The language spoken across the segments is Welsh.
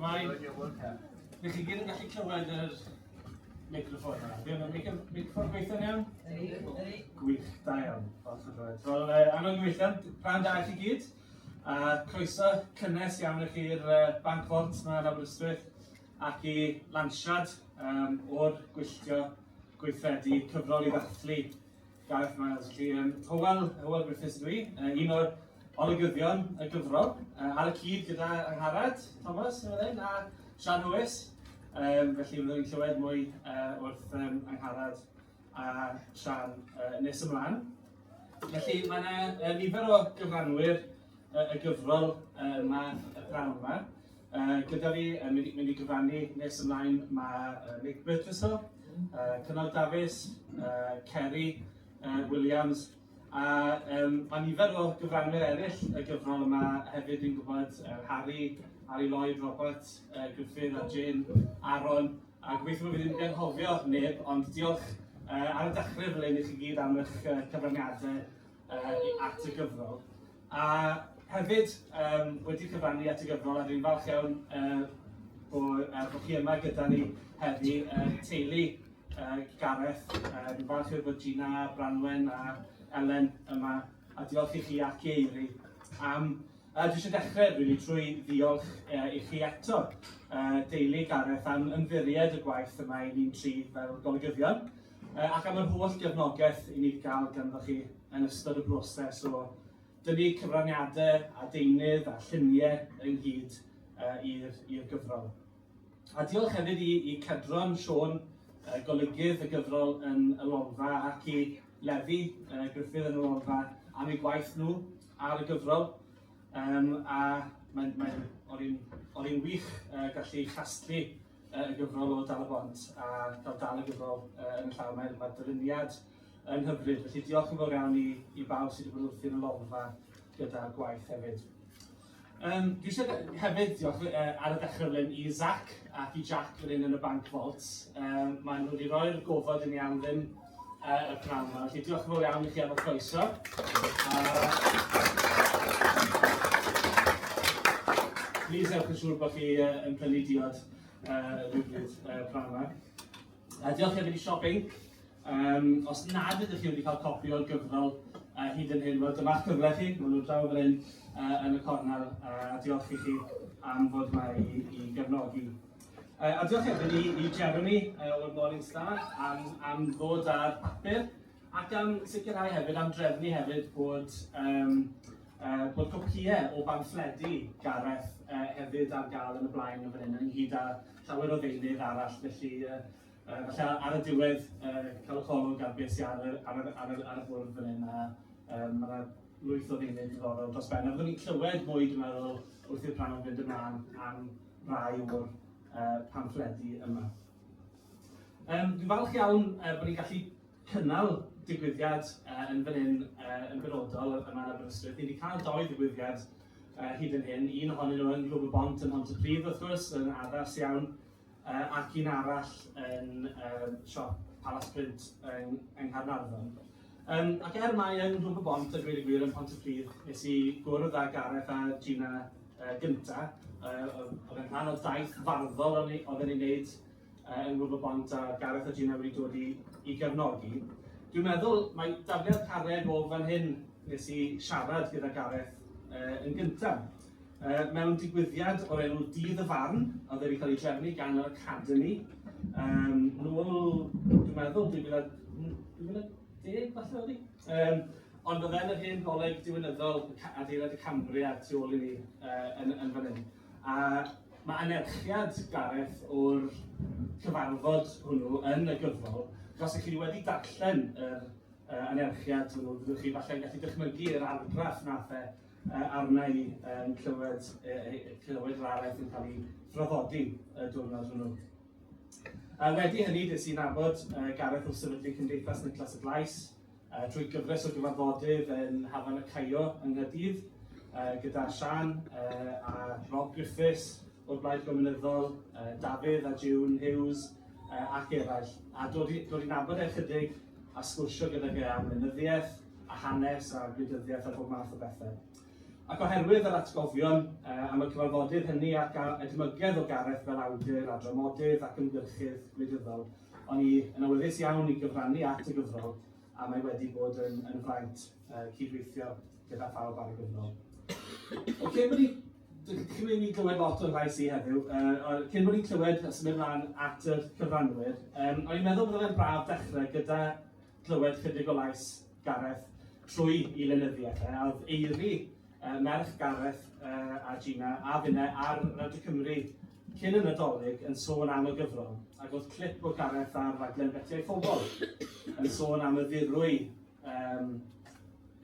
Mae... Fe chi gyd yn gallu clywed yr microffon yna. Fi yna, microffon gweithio'n iawn? Gwych, da iawn. Wel, angen gweithio'n rhan da i chi gyd. Croeso cynnes iawn i chi'r banc fort yma yn Aberystwyth ac i lansiad o'r gwylltio gweithredu cyfrol i ddathlu Gareth Miles. Hywel Griffiths dwi, un o'r olygyddion y gyfrol, ar y cyd gyda Angharad, Thomas, a Sian Hwys. Felly fyddwn ni'n clywed mwy wrth Angharad a Sian nes ymlaen. Felly mae yna nifer o gyfranwyr y gyfrol yma, y prawn yma. Gyda fi, mynd i gyfrannu nes ymlaen mae Nick Birtwistle, Cynnal Davies, Kerry Williams, a mae nifer o gyfranwyr eraill y gyfrol yma hefyd dwi'n gwybod Harry Lloyd, Robert Griffith a Jane Aaron, a gobeithio bod fi'n anghofio neb, ond diolch ar y dechrau fel ein i chi gyd am eich cyfraniadau at y gyfrol. A hefyd wedi cyfrannu at y gyfrol, a dwi'n falch iawn bod chi yma gyda ni heddi teulu Gareth. Dwi'n falch iawn bod Gina, Branwen a Elen yma, a diolch i chi ac i Eiri. Dwi eisiau dechrau trwy ddiolch i chi eto, deulu Gareth, am ymddiried y gwaith yma i ni'n tri fel golygyddion, ac am yr holl gefnogaeth i ni gael ganddo chi yn ystod y broses o dynnu cyfraniadau a deunydd a lluniau ynghyd i'r gyfrol. A diolch hefyd i Cedron Siôn, golygydd y gyfrol yn y Lolfa, ac i Lefi Griffith yn y Lolfa am eu gwaith nhw ar y gyfrol. Oedd hi'n wych gallu chastlu y gyfrol o dal y bont a cael dal y gyfrol yn y llaw. Mae dyluniad yn hyfryd, felly diolch yn fawr iawn i bawb sydd wedi bod wrthi yn y Lolfa gyda'r gwaith hefyd. Dwi eisiau hefyd diolch ar y dechrau fel i Zach ac i Jack fan hyn yn y banc vault. Maen nhw wedi rhoi'r gofod yn iawn ddim y prawn yma, felly diolch yn fawr iawn i chi am y croeso. Plis ewch yn siŵr bod chi yn prynu diod rhywbryd prawn yma. Diolch hefyd i Shopping. Os nad ydych chi wedi cael copi o'r gyfrol hyd yn hyn, dyma'ch cyfle chi. Maen nhw draw fan hyn yn y cornel, a diolch i chi am fod yma i gefnogi. A diolch hefyd i Jeremy o'r Morning Star am ddod â'r papur, ac am sicrhau hefyd, am drefnu hefyd bod copïau o bamffledu Gareth hefyd ar gael yn y blaen o fan hyn, ynghyd â llawer o ddeunydd arall, felly falle ar y diwedd cael y cholwg ar beth sydd ar y bwrdd fan hyn, a mae lwyth o ddeunydd diddorol dros ben. A fyddwn ni'n clywed mwy, dwi'n meddwl, wrth i'r prawn fynd ymlaen am rai o'r pamffledu yma. Dwi'n falch iawn bod ni'n gallu cynnal digwyddiad yn fan hyn yn benodol yma yn Aberystwyth. Ni wedi cael 2 digwyddiad hyd yn hyn, un ohonyn nhw yn Glwb y Bont yn Pontypridd wrth gwrs, yn addas iawn, ac un arall yn siop Palace Print yng Nghaernarfon. Ac mai yn Glwb y Bont, a dweud y gwir, yn Pontypridd, nes i gwrdd â Gareth a Gina gynta. Oedd yn rhan o daith farddol oedd yn ei wneud yn Glwb y Bont, a Gareth a Gina wedi dod i gefnogi. Dwi'n meddwl mai dafliad carreg o fan hyn nes i siarad gyda Gareth yn gyntaf. Mewn digwyddiad o'r enw Dydd y Farn, oedd wedi cael ei drefnu gan yr Academy. Nôl, dwi'n meddwl, 2010 falle oedd hi. Ond oedd e'n yr hyn goleg diwynyddol adeilad y Cambria tu ôl i ni yn fan hyn. A mae anerchiad Gareth o'r cyfarfod hwnnw yn y gyfrol. Os ydych chi wedi darllen yr anerchiad hwnnw, byddwch chi falle gallu dychmygu yr argraff nath arna i clywed yr araith yn cael ei thraddodi y diwrnod hwnnw. Wedi hynny, nes i'n nabod Gareth wrth sefydlu Cymdeithas Niclas y Glais trwy gyfres o gyfarfodydd yn Hafan y Caio yng Nghaerdydd, gyda Sian a Rob Griffiths o'r Blaid Gomiwnyddol, Dafydd a June Hughes ac eraill. A dod i nabod chydig a sgwrsio gyda fe am lenyddiaeth a hanes a gwleidyddiaeth a bob math o bethau. Ac oherwydd yr atgofion am y cyfarfodydd hynny ac edmygedd o Gareth fel awdur a dramodydd ac ymgyrchydd gwleidyddol, o'n i yn awyddus iawn i gyfrannu at y gyfrol a mae wedi bod yn fraint cydweithio gyda phawb ar y gyfrol. Cyn bod ni'n clywed lot o'r rhai sy'n heddiw, cyn bod ni'n clywed a symud ymlaen at y cyfranwyr, o'n i'n meddwl bod e'n braf dechrau gyda clywed chydig o lais Gareth trwy i lenyddiaeth. A oedd eiri merch Gareth a Gina a finne ar Radio Cymru cyn y Nadolig yn sôn am y gyfrol. Ac oedd clip o Gareth ar raglen Betiau Phobl yn sôn am y ddirwy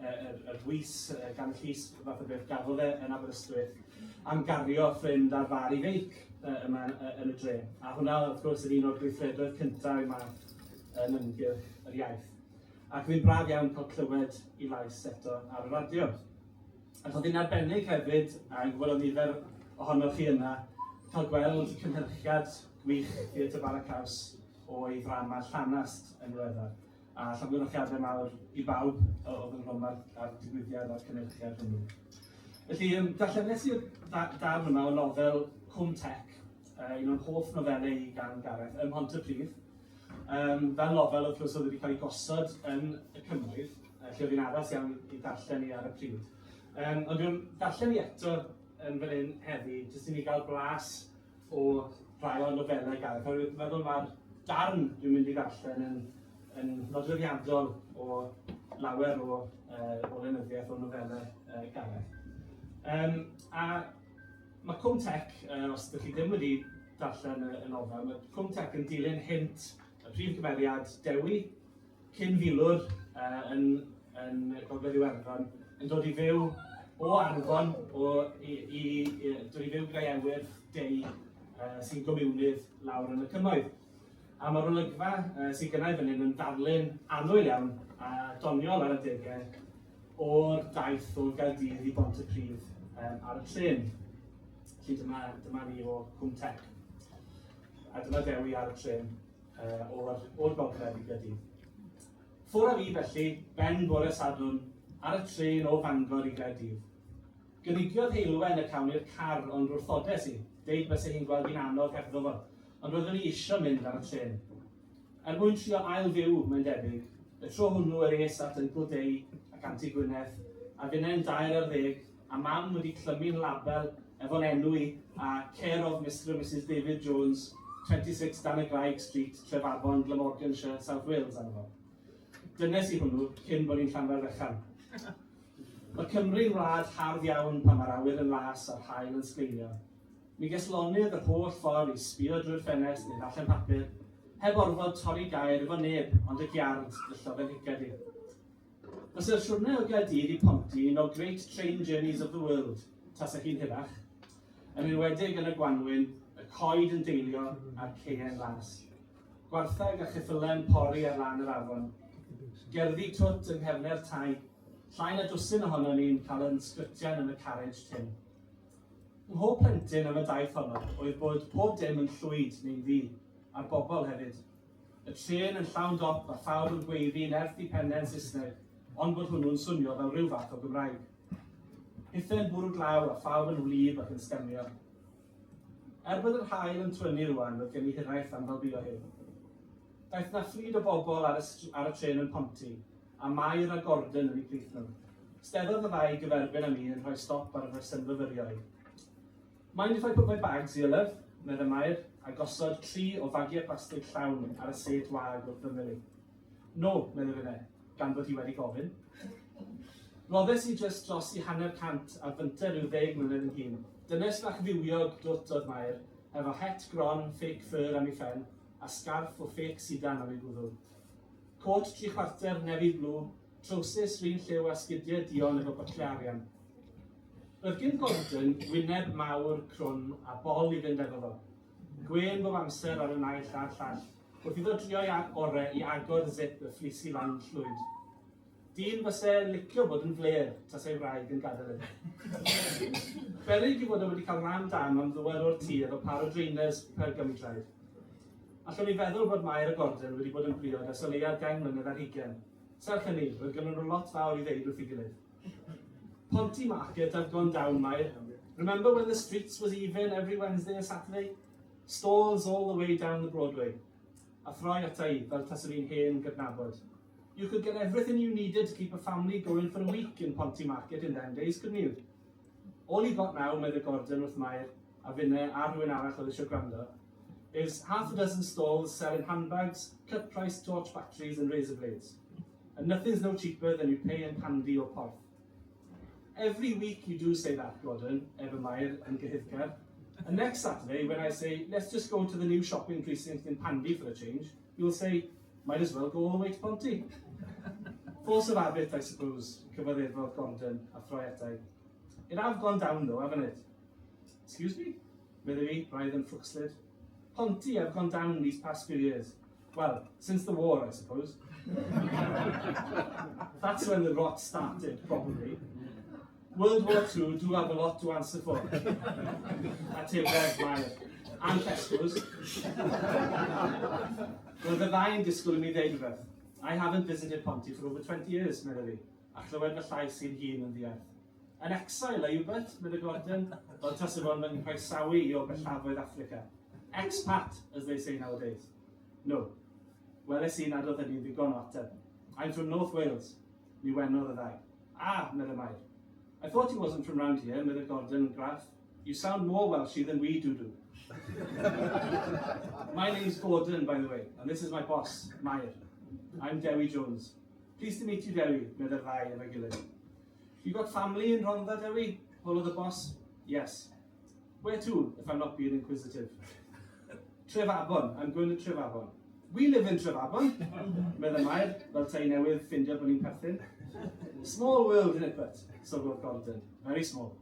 y dwys gan y llys fath o beth gafodd yn Aberystwyth am gario ffrind ar far I feic yma yn y dre. A hwnna wrth gwrs yn un o'r gweithredoedd cyntaf I math yn ymgyrch yr iaith. Ac fi'n braf iawn cael clywed I lais eto ar y radio. Ac oedd hi'n arbennig hefyd, a gwybod o nifer ohonoch chi yna, cael gweld cynhyrchiad gwych Theatr Bara Caws o'i ddrama Llanast yn ddiweddar. A llongyfarchiadau mawr I bawb oedd yn rhwm ar digwyddiad a'r cynhyrchiad hwnnw. Felly, darllenes i'r darn yma o nofel Cwm Tec, un o'n hoff nofelau I gan Gareth, ym Mhontypridd. Fel nofel wrth gwrs oedd wedi cael ei gosod yn y Cymrydd, lle oedd hi'n addas iawn I darllen I ar y pryd. Ond dwi'n darllen I eto yn fan hyn heddi, jyst I ni gael blas o rai o nofelau Gareth. Dwi'n meddwl mae'r darn dwi'n mynd I darllen yn nodweddiadol o lawer o lenyddiaeth o nofelau Gareth. A mae Cwm Tec, os ydych chi ddim wedi darllen y nofel, mae Cwm Tec yn dilyn hint y prif gymeriad Dewi, cyn filwr yn Gogledd Iwerddon, yn dod I fyw o Arfon, dod I fyw gyda'i ewyr Dei sy'n gomiwnydd lawr yn y cymoedd. A mae'r olygfa sy'n gynnau fan hyn yn darlun annwyl iawn a doniol ar y degau o'r daith o Gaerdydd I Bontypridd ar y tren. Felly dyma ni o Cwm Tec. A dyma Dewi ar y tren o'r Gogledd I Gaerdydd. Ffwr a fi felly, ben bore Sadwrn, ar y tren o Fangor I Gaerdydd. Gynigiodd heilwen y cawn i'r car ond wrthodes I, deud bys hi'n gweld hi'n anodd hebddo fo, ond roeddwn I isio mynd ar y tren. Mwyn trio ail fyw, mae'n debyg, y tro hwnnw yr es at yn Glwdei ac Anti Gwynedd, a fyne'n 2 a mam wedi clymu'n label efo'n enw I a Care of Mr and Mrs David Jones, 26 Dan y Graig Street, Trefabon, Glamorganshire, South Wales arno fo. Dynes I hwnnw cyn bod ni'n Llanfair Fechan. Mae Cymru'n wlad hardd iawn pan mae'r awyr yn las a'r haul yn sgleinio. Mi geslonydd yr holl ffordd I sbio drwy'r ffenest neu ddarllen papur, heb orfod torri gair efo neb ond y giard dyllodd yn higad I. Fysa'r siwrne o Gaerdydd I Ponty un o great train journeys of the world, tasa hi'n hirach, yn enwedig yn y Gwanwyn, y coed yn deilio a'r ceien las. Gwartheg a chyffylen pori ar lan yr afon, gerddi twt yng nghefnau'r tai, llain a dwsin ohono ni'n cael yn sgritian yn y carriage tin. Ym mhob plentyn am y daith honno oedd bod pob dim yn llwyd neu'n ddi, a'r bobl hefyd. Y tren yn llawn dop a phawb yn gweiddi nerth I pennau'n Saesneg, ond bod hwnnw'n swnio fel rhyw fath o Gymraeg. Hithen bwrw glaw a phawb yn wlyb ac yn stemio. Bod yr haul yn twynu rwan, roedd gen I hiraeth am fel bio hyn. Daeth na fflyd o bobl ar y tren yn Ponty, a Mair a Gordon yn ei plith nhw. Steddodd y ddau gyferbyn am I yn rhoi stop ar y resymfyfyriau. Mind if I put my bags here, love? Medde Mair, a gosod 3 o fagiau plastig llawn ar y set wag wrth ymylu. No, medde fyne, gan bod hi wedi gofyn. Roddes I just dros I 100 a fynter rhyw 10 mlynedd yn hyn. Dynes bach fywiog dwt oedd Mair, efo het gron, fake fur am ei ffen, a scarf o fake sidan am ei gwddw. Cot 3/4 nefyd blw, trowsus rhin lliw a sgidiau dion efo botle arian. Roedd gyn Gordon wyneb mawr, crwn a bol I fynd efo fo. Gwen bob amser ar y naill a'r llall, wrth iddo drio ore I agor zip y fflisi lan llwyd. Dyn fysa'n licio bod yn fler, tas ei wraig yn gadael iddo. Berig I fod o wedi cael ram dam am ddywel o'r tir efo par o drainers per gymidraid. Allwn I feddwl bod Mair a Gordon wedi bod yn briod ers o leiaf 10 mlynedd ar 20. Serch hynny, roedd gynnon nhw lot fawr I ddeud wrth ei gilydd. Ponty Market have gone down, Mair. Remember when the streets was even every Wednesday and Saturday? Stalls all the way down the Broadway. A throi atai, fel taswn i'n hen gydnabod. You could get everything you needed to keep a family going for a week in Ponty Market in them days, couldn't you? All you got now, medde Gordon wrth Mair, a finne a rhywun arall oedd eisiau gwrando, is half a dozen stalls selling handbags, cut-price torch batteries and razor blades. And nothing's no cheaper than you pay in candy or porth. Every week you do say that, Gordon, efo Mair and Gyhyddgar. And next Saturday, when I say, let's just go to the new shopping precinct in Pandy for a change, you'll say, might as well go all the way to Ponty. Force of habit, I suppose, cyfaddefodd Gordon a throi atai. It have gone down though, haven't it? Excuse me? Medde fi, braidd yn ffwcslid. Ponty have gone down these past few years. Well, since the war, I suppose. That's when the rot started, probably. World War II do have a lot to answer for. A Tebeg, Mair, and Tesco's. Well, the ddau'n disgwyl I mi ddeud rhywbeth. I haven't visited Ponty for over 20 years, medde fi, a chlywed fy llais sy'n hun yn ddiarth. An exile, are you bet, medde Gordon? Fel tasau fo'n yn croesawu I o bellafoedd Africa. Expat, as they say nowadays. No. Weles I nad oedd hynny ddigon o ateb. I'm from North Wales. Ni wenodd y ddau. Ah, medde Mair. I thought he wasn't from round here, medde Gordon and Gareth. You sound more Welshy than we do. My name's Gordon, by the way, and this is my boss, Mair. I'm Dewi Jones. Pleased to meet you, Dewi, medde ddau efo'i gilydd. You got family in Rhondda, Dewi? Holo the boss? Yes. Where to, if I'm not being inquisitive? Trefabon. I'm going to Trefabon. We live in Trefabon, medde Mair, fel tai newydd ffindio bod ni'n perthyn. Small world, innit, but so good Gordon. Very small.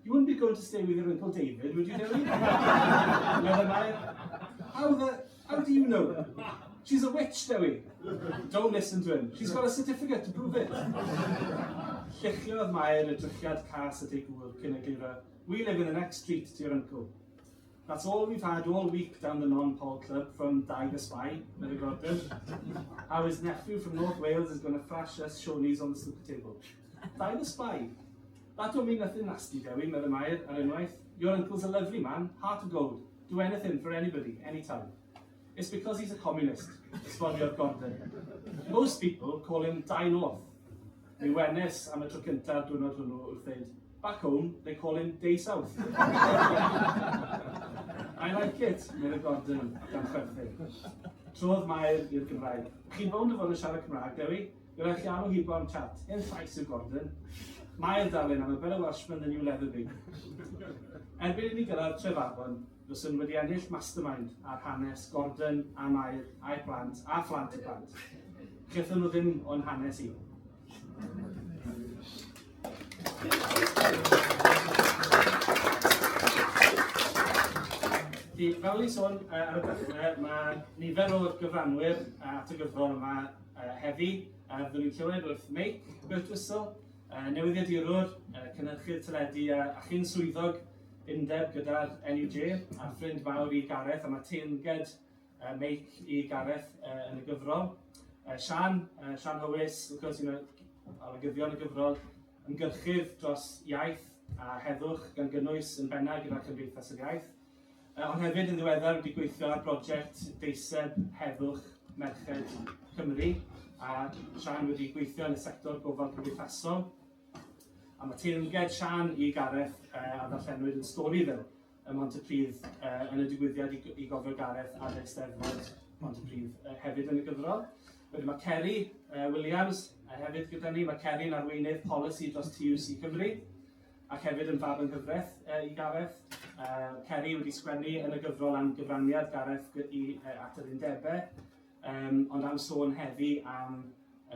You wouldn't be going to stay with your Uncle David, would you, Dewi? Medde Mair. How do you know? She's a witch, Dewi. Don't listen to him. She's got a certificate to prove it. Lluchiodd Mair y drychiad cas at ei gŵr cyn y glyfa. We live in the next street to your uncle. That's all we've had all week down the non-Paul club from Dai the Spy, medde Gordon. How his nephew from North Wales is going to thrash us Shawnees on the snooker table. Dai the Spy? That don't mean nothing nasty, Dewi, medde Mair, ar unwaith. Your uncle's a lovely man, heart of gold. Do anything for anybody, anytime. It's because he's a communist, esboniodd Gordon. Most people call him Dai North. Ni wenes am y tro cyntaf diwrnod hwnnw wrth ddeud. Back home, they call him Day South. I like it, medde Gordon gan chwerthu. Trodd Mair i'r Gymraeg. Chi'n bownd o fod yn siarad Cymraeg, Dewi? Gyda chi am o hibo am chat. Yn llais yw Gordon. Mair darlun am a better Welshman than you'll ever be. Erbyn I ni gyrraedd Trefabon, fyswn wedi ennill mastermind ar hanes Gordon a Mair a'i plant a phlant y plant. Chethon nhw ddim o'n hanes I. Fel ni sôn ar y dechrau, mae nifer o'r gyfranwyr at y gyfrol yma heddi. Fyddwn ni'n clywed wrth Meic, Birtwistle, newyddiadurwr, cynhyrchydd teledu a chyn swyddog undeb gyda'r NUJ, a ffrind mawr I Gareth, a mae teyrnged Meic I Gareth yn y gyfrol. Sian Hywys, wrth gwrs, olygyddion y gyfrol, yn gyrchydd dros Iaith a heddwch gan gynnwys yn benna gyda Cymdeithas yr Iaith. Ond hefyd yn ddiweddar wedi gweithio ar brosiect deiseb heddwch Merched Cymru, a Sian wedi gweithio yn y sector gofal cymdeithasol. A mae teyrnged Sian I Gareth a ddarllenwyd yn stori fel ym Montepridd yn y digwyddiad I gofio Gareth a Eisteddfod Montepridd hefyd yn y gyfrol. Wedyn mae Ceri Williams hefyd gyda ni. Mae Ceri'n arweinydd polisi dros TUC Cymru ac hefyd yn fab yn gyfraith I Gareth. Ceri wedi sgwennu yn y gyfrol am gyfraniad Gareth at yr undebau, ond am sôn heddi am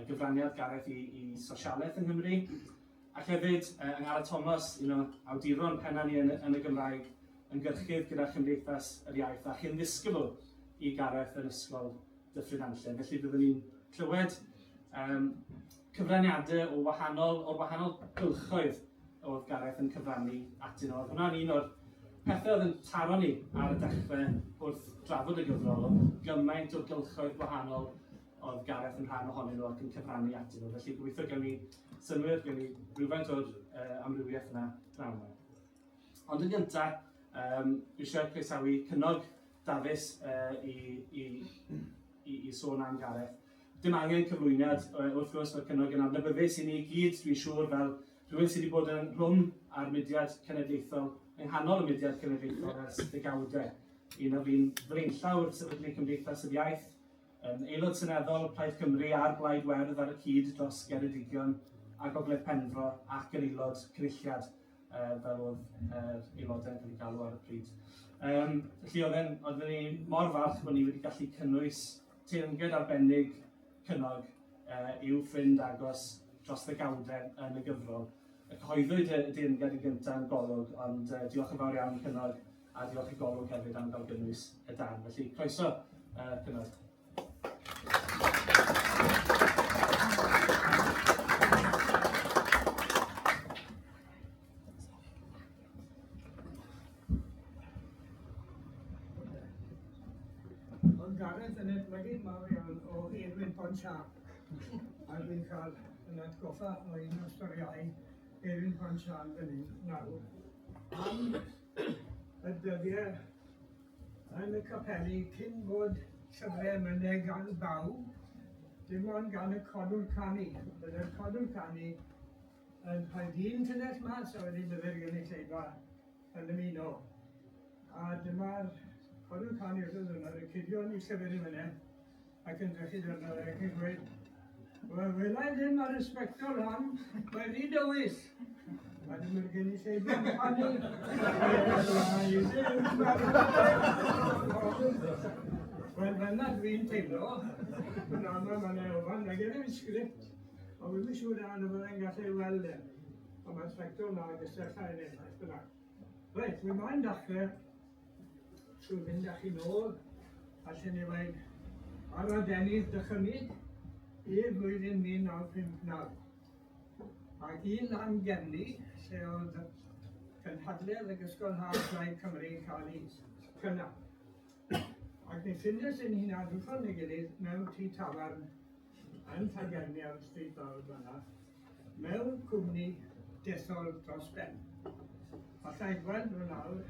gyfraniad Gareth I sosialaeth yng Nghymru. Ac hefyd, Angharad Thomas, awduron penna ni yn y Gymraeg, yn gyrchydd gyda Chymdeithas yr Iaith a chyn ddisgybl I Gareth yn ysgol Dyffryn Nanllen. Felly byddwn ni'n clywed cyfraniadau o'r wahanol gylchoedd oedd Gareth yn cyfrannu atyn nhw. Hwna'n un o'r pethau oedd yn taro ni ar y dechrau wrth drafod y gyfrol, gymaint o gylchoedd gwahanol oedd Gareth yn rhan ohonyn nhw ac yn cyfrannu atyn nhw. Felly gobeithio gen ni synwyr, gen ni rhywfaint o'r amrywiaeth yna drawn yma. Ond yn gyntaf, dwi eisiau croesawu cynnog Dafis i sôn am Gareth. Dim angen cyflwyniad wrth gwrs mae'r cynnog yn adnabyddus i ni gyd, dwi'n siŵr fel rhywun sydd wedi bod yn rhwng ar mudiad cenedlaethol, yng nghanol y mudiad cenedlaethol ers degawdau. Un o fi'n flaenllawr sefydlu Cymdeithas yr Iaith, aelod seneddol Plaid Cymru a'r Blaid Werdd ar y cyd dros Geredigion a Gogledd Penfro ac yn aelod cynulliad fel oedd aelodau yn cael ei galw ar y pryd. Felly oedden ni mor falch bod ni wedi gallu cynnwys teyrnged arbennig cynnog i'w ffrind agos dros ddegawdau yn y gyfrol. Cyhoeddwyd y teyrnged yn gyntaf yn Golwg, ond diolch yn fawr iawn i cynnog a diolch i Golwg hefyd am gael gynnwys y dan. Felly croeso cynnog. Gareth yn edmygu mawr iawn o Edwin Ponsiap. A dwi'n cael yn atgoffa o un o storiau Edwin Ponsiap fan hyn nawr. Am y dyddiau yn y capeli cyn bod llyfrau mynau gan bawb, dim ond gan y codwr canu. Byddai'r codwr canu yn rhaid un tynnell mas a wedyn byddai'r gynulleidfa yn ymuno. A dyma'r codwr canu wrth yna, y cydion i llyfr i fyny, ac yn drechyd yna, ac yn gweud, wel, welai ddim ar y sbectol hon, mae'n rhy dywys. A dyma'r gynulleidfa yn canu. Wel, fyna dwi'n teimlo, yn aml mae'n elfan, nag ddim sgript, ond wy'n siŵr na fyddai'n gallu weld e. Ond mae'r sbectol na gystell yn effaith fyna. Reit, wy'n mae'n dechrau, trwy fynd â chi nôl, allan ni weid, ar adenydd dychymyg i'r flwyddyn 1959. Ac un am gefni, lle oedd cynhadledd y Ysgolhaig Plaid Cymru yn cael ei cynnal. Ac ni ffindes yn hunan wrthon ei gilydd mewn tŷ tafarn yn Llangefni ar y stryd fawr fanna, mewn cwmni dethol dros ben. Allai gweld nhw nawr,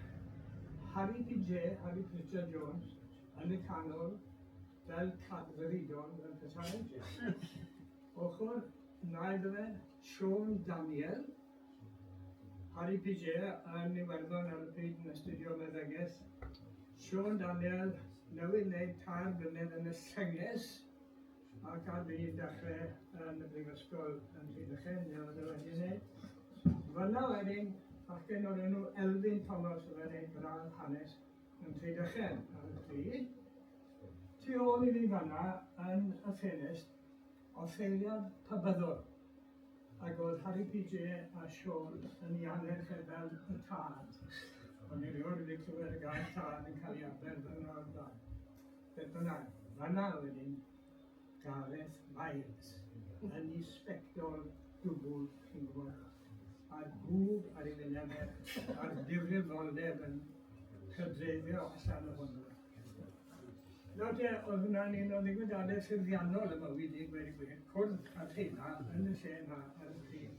Harry Pritchard Jones, yn y canol, fel cadfyridon yn petai. Ochr naid fe, Sean Daniel, Harry P.J. yn Iwerddon ar y pryd yn astudio meddygaeth. Sean Daniel newydd wneud 3 blynedd yn y Llynges, ac ar fi'n dechrau yn y Brifysgol yn Rhydychen, neu oedd e wedi wneud. Fyna wedyn, bachgen o'r enw Elfyn Thomas oedd e'n ei gradd hanes yn Rhydychen ar y pryd. Tu ôl i fi fanna yn y ffenest o ffeiliad pybyddwr. Ac oedd Harry P.J. a Sean yn iannerch fel y tad. Ond i rioed wedi clywed y gair tad yn cael ei aber fyna o'r dan. Beth bynnag, fanna wedyn Gareth Miles yn ei sbectol dwbl, chi'n gwybod. A'r gwb ar ei wynebau, a'r difrifoldeb yn cydreddio allan o hwnnw. Nawr te, oedd hwnna'n un o ddigwyddiadau ffurfiannol y mywyd i gweud i gwir, cwrdd a teina yn y lle yma ar y pryd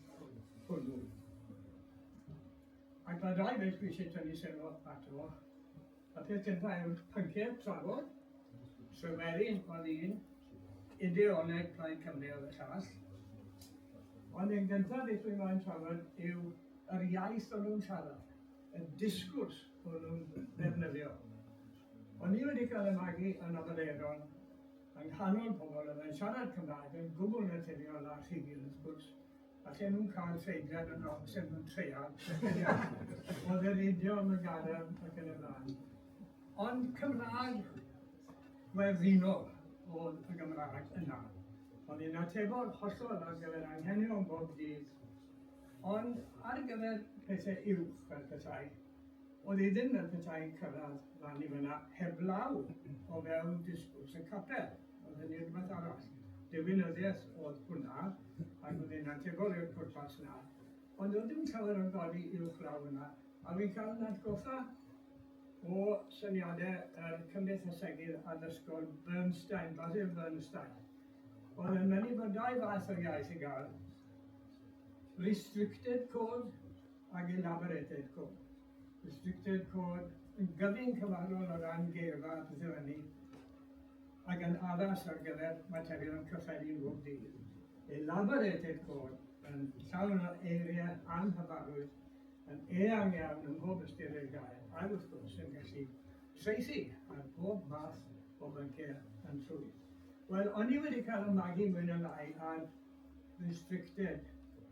hwnnw. Ac mae 2 beth bwysig tynnu sylw ato. A peth gyntaf yw'r pynciau trafod. Tryferyn oedd un, ideoleg Plaid Cymru oedd y llall. Ond yn gyntaf beth dwi'n mae'n trafod yw yr iaith o'n nhw'n siarad, y disgwrs o'n nhw'n ddefnyddio. O'n i wedi cael ymagu yn Aberyron yng nghanol pobl oedd yn siarad Cymraeg yn gwbl naturiol a rhugl wrth gwrs, a lle nhw'n cael ffeidriad yn rong sy'n nhw'n treial. Oedd yr idiom y gadam ac yn y blaen. Ond Cymraeg werddinol oedd y Gymraeg yna. Ond i'n atebol hollol ar gyfer anghenion bob dydd, ond ar gyfer pethau uwch fel petai, oedd ei ddim fel petai cyrraedd fan i fyna heblaw o fewn disgwrs y capel. Oedd hynny rhywbeth arall. Diwinyddiaeth oedd hwnna, ac oedd e'n atebol i'r pwrpas yna. Ond oedd dim llawer o godi uwch law yna, a fi'n cael yn atgoffa o syniadau Cymdeithasegydd addysgol Bernstein, Basil Bernstein. Oedd yn mynd bod dau fath o iaith i gael. Restricted code ac elaborated code. Restricted code yn gyfyn cyfarol o ran geirfa a pethau fyny ac yn addas ar gyfer materion cyffredin bob dydd. Elaborated code yn llawn o eiriau anhyfarwydd yn eang iawn ym mhob ystyr i'r gair, a wrth gwrs yn gallu treithi ar bob math o bynciau yn llwyd. Wel, o'n i wedi cael y magu mwy na lai ar restricted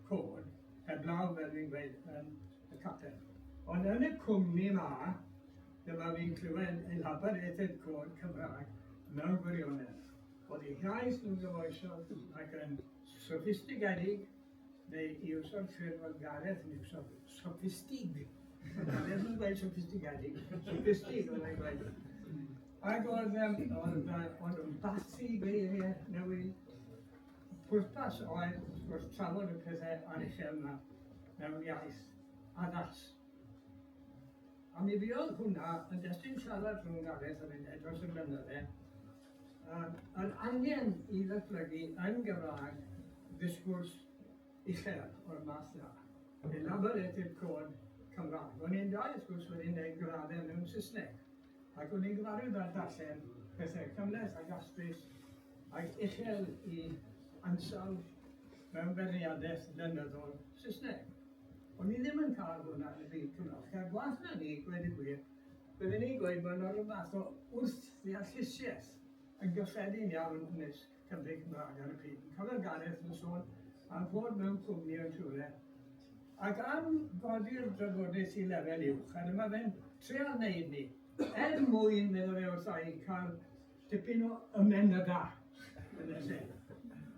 code, heblaw fel fi'n gweud yn y capel. Ond yn y cwmni yma, dyma fi'n clywed elaborated code Cymraeg mewn gwirionedd. Oedd ei iaith nhw'n gyfoesol ac yn soffistigedig, neu i wrso'r ffurf o Gareth yn iwsod soffistig. Gareth yn gweud soffistigedig, soffistig oedd e'n gweud. Ac oedd nhw'n bathu geiriau newydd. Pwrpas oedd wrth trafod y pethau aruchel yma mewn iaith addas. A mi fuodd hwnna yn destun siarad rhwng Gareth a fynd dros y blynydde. Yn angen i ddatblygu yn Gymraeg ddisgwrs uchel o'r math yna. Elaborated code Cymraeg. O'n i'n dau wrth gwrs wedi'n gwneud gradau mewn Saesneg. Ac o'n i'n gyfarwydd ar darllen pethau cymleth ac astrus ac uchel i ansawdd mewn beirniadaeth lenyddol Saesneg. O'n i ddim yn cael hwnna yn y byd Cymraeg. Ac gwaith na ni, gweud y gwir, byddwn ni'n gweud bod yna rhyw math o wrth-ddeallusiaeth yn gyffredin iawn yn ysg Cymru Cymraeg ar y pryd. Cofio'r Gareth yn sôn am fod mewn cwmni o'n siwrne. Ac am godi'r drafodaeth i lefel uwch, a dyma fe'n treol wneud ni, mwyn meddwl fe wrthai cael dipyn o ymenda yn y lle.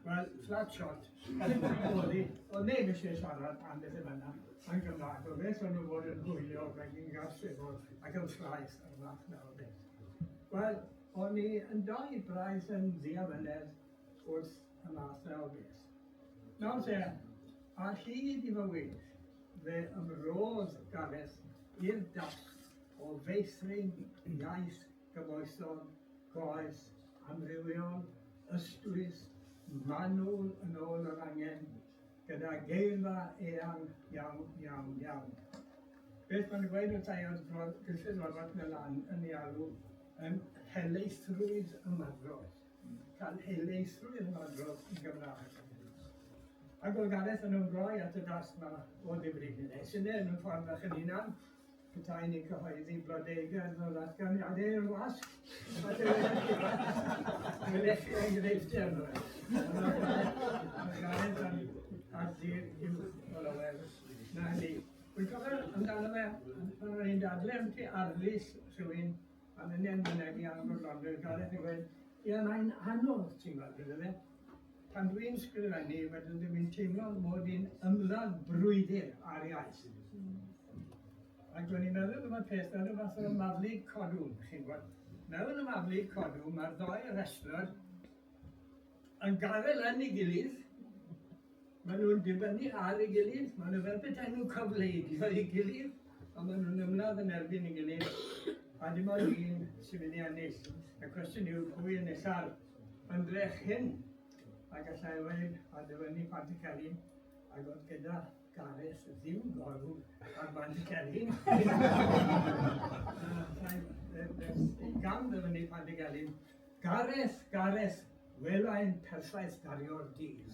Wel, flat shot, oedd neb eisiau siarad am beth yma yn Gymraeg. O beth o'n nhw fod yn hwylio ac yn gasfeddol ac yn ffraith ar fath na o beth. Wel, o'n i yn doi braith yn ddiamynedd wrth y math na o beth. Nawr te, ar hyd i fywyd, fe ymrodd Gareth i'r dasg o feithrin iaith gyfoethol, goeth, amrywiol, ystwyth, manwl yn ôl yr angen, gyda geirfa eang iawn. Beth mae'n gweud wrth ei oedd Griffith Robert Milan yn ei alw yn helaethrwydd ymadrodd. Cael helaethrwydd ymadrodd yn Gymraeg. Ac oedd Gareth yn ymroi at y dasg yma o ddifrif ni. Sy'n yn ffordd fach yn unan, petai ni cyhoeddi blodeugaeth o ddatganiadau i'r wasg. Mae'n eich enghreifftiau yno. Gareth yn ardir uwch o lawer na hynny. Wy'n cofio amdano fe, pan o'n i'n dadle am ti arlis rhywun, a mynd mynegu am gwrlondwyr, Gareth yn gweud, ie, mae'n anodd, ti'n gweld, gyda fe. Pan dwi'n sgrifennu, wedyn dwi'n teimlo mod i'n ymladd brwydr ar iaith. Ac dwi'n i'n meddwl yma'r peth fel rhyw fath o maflu codwm, chi'n gweld. Mewn y maflu codwm, mae'r ddoi wrestler yn gadael yn ei gilydd. Maen nhw'n dibynnu ar ei gilydd, maen nhw fel beth nhw'n cyfleidio ei gilydd, a maen nhw'n ymladd yn erbyn ei gilydd. A dim ond un sy'n mynd i ennill. Y cwestiwn yw pwy yn illaf ymdrech hyn. Ac allai weid, a dyfynnu Pantycelyn, ac oedd gyda Gareth ddim gorw ar Pantycelyn. I gam dyfynnu Pantycelyn, Gareth, welai'n perffaith dario'r dydd.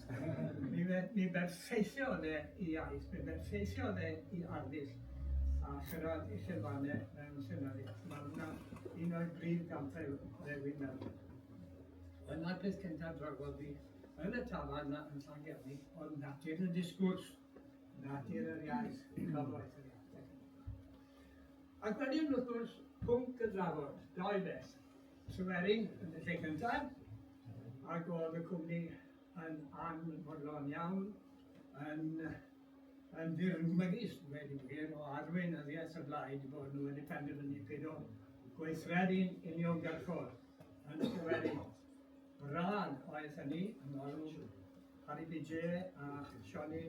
Mi berffeithio fe i iaith, mi berffeithio fe i arddull, a chyrraedd i chyrfannau mewn llenyddiaeth. Mae hwnna un o'r brif gampau dwi'n meddwl. Yna'r peth cyntaf drafod fi, yn y tafarn yna yn Llangefni, oedd natur y disgwrs, natur yr iaith, cyfoeth yr iaith. Ac wedyn wrth gwrs, pwnc y drafod, dau beth. Tryweryn yn y lle cyntaf, ac oedd y cwmni yn anfodlon iawn, yn ddirmygus, wedi gwir, o arweinyddiaeth y blaid, bod nhw wedi penderfynu pryd o gweithredu'n uniongyrchol yn Tryweryn. Brân oedd hynny, yn olwg Harry B.J. a Sionny.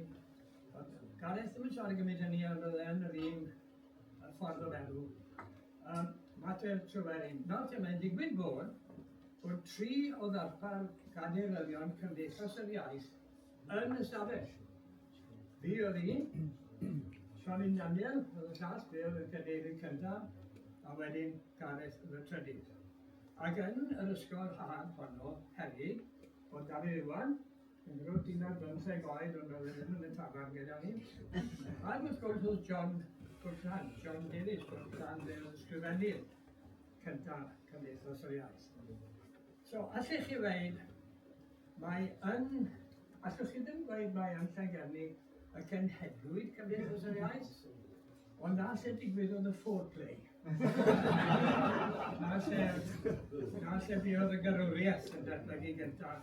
Gareth ddim yn siarad gymryd hynny ond oedd yn yr un ffordd o feddwl. Mater Tryweryn. Nawr te, mae'n digwydd bod 3 o ddarpar cadernyddion Cymdeithas yr Iaith yn y stafell. Fi oedd un, Sionyn Daniel oedd y llall, fe oedd y cadeirydd cyntaf, a wedyn Gareth oedd y trydydd. Ac yn yr ysgol haf honno heddi, oedd Dafydd Iwan, yn rhywbeth 15 oed, ond oedd e ddim yn y tafarn gyda ni. Ac wrth gwrs oedd John Davies, Pwrllan, fe oedd ysgrifennu'r cyntaf Cymdeithas yr Iaith. So, allwch chi weid, allwch chi ddim gweud mae yn Llangefni y cenhedlwyd Cymdeithas yr Iaith, ond na lle digwyddodd y foreplay. Na lle buodd y garwriaeth yn datblygu gyntaf,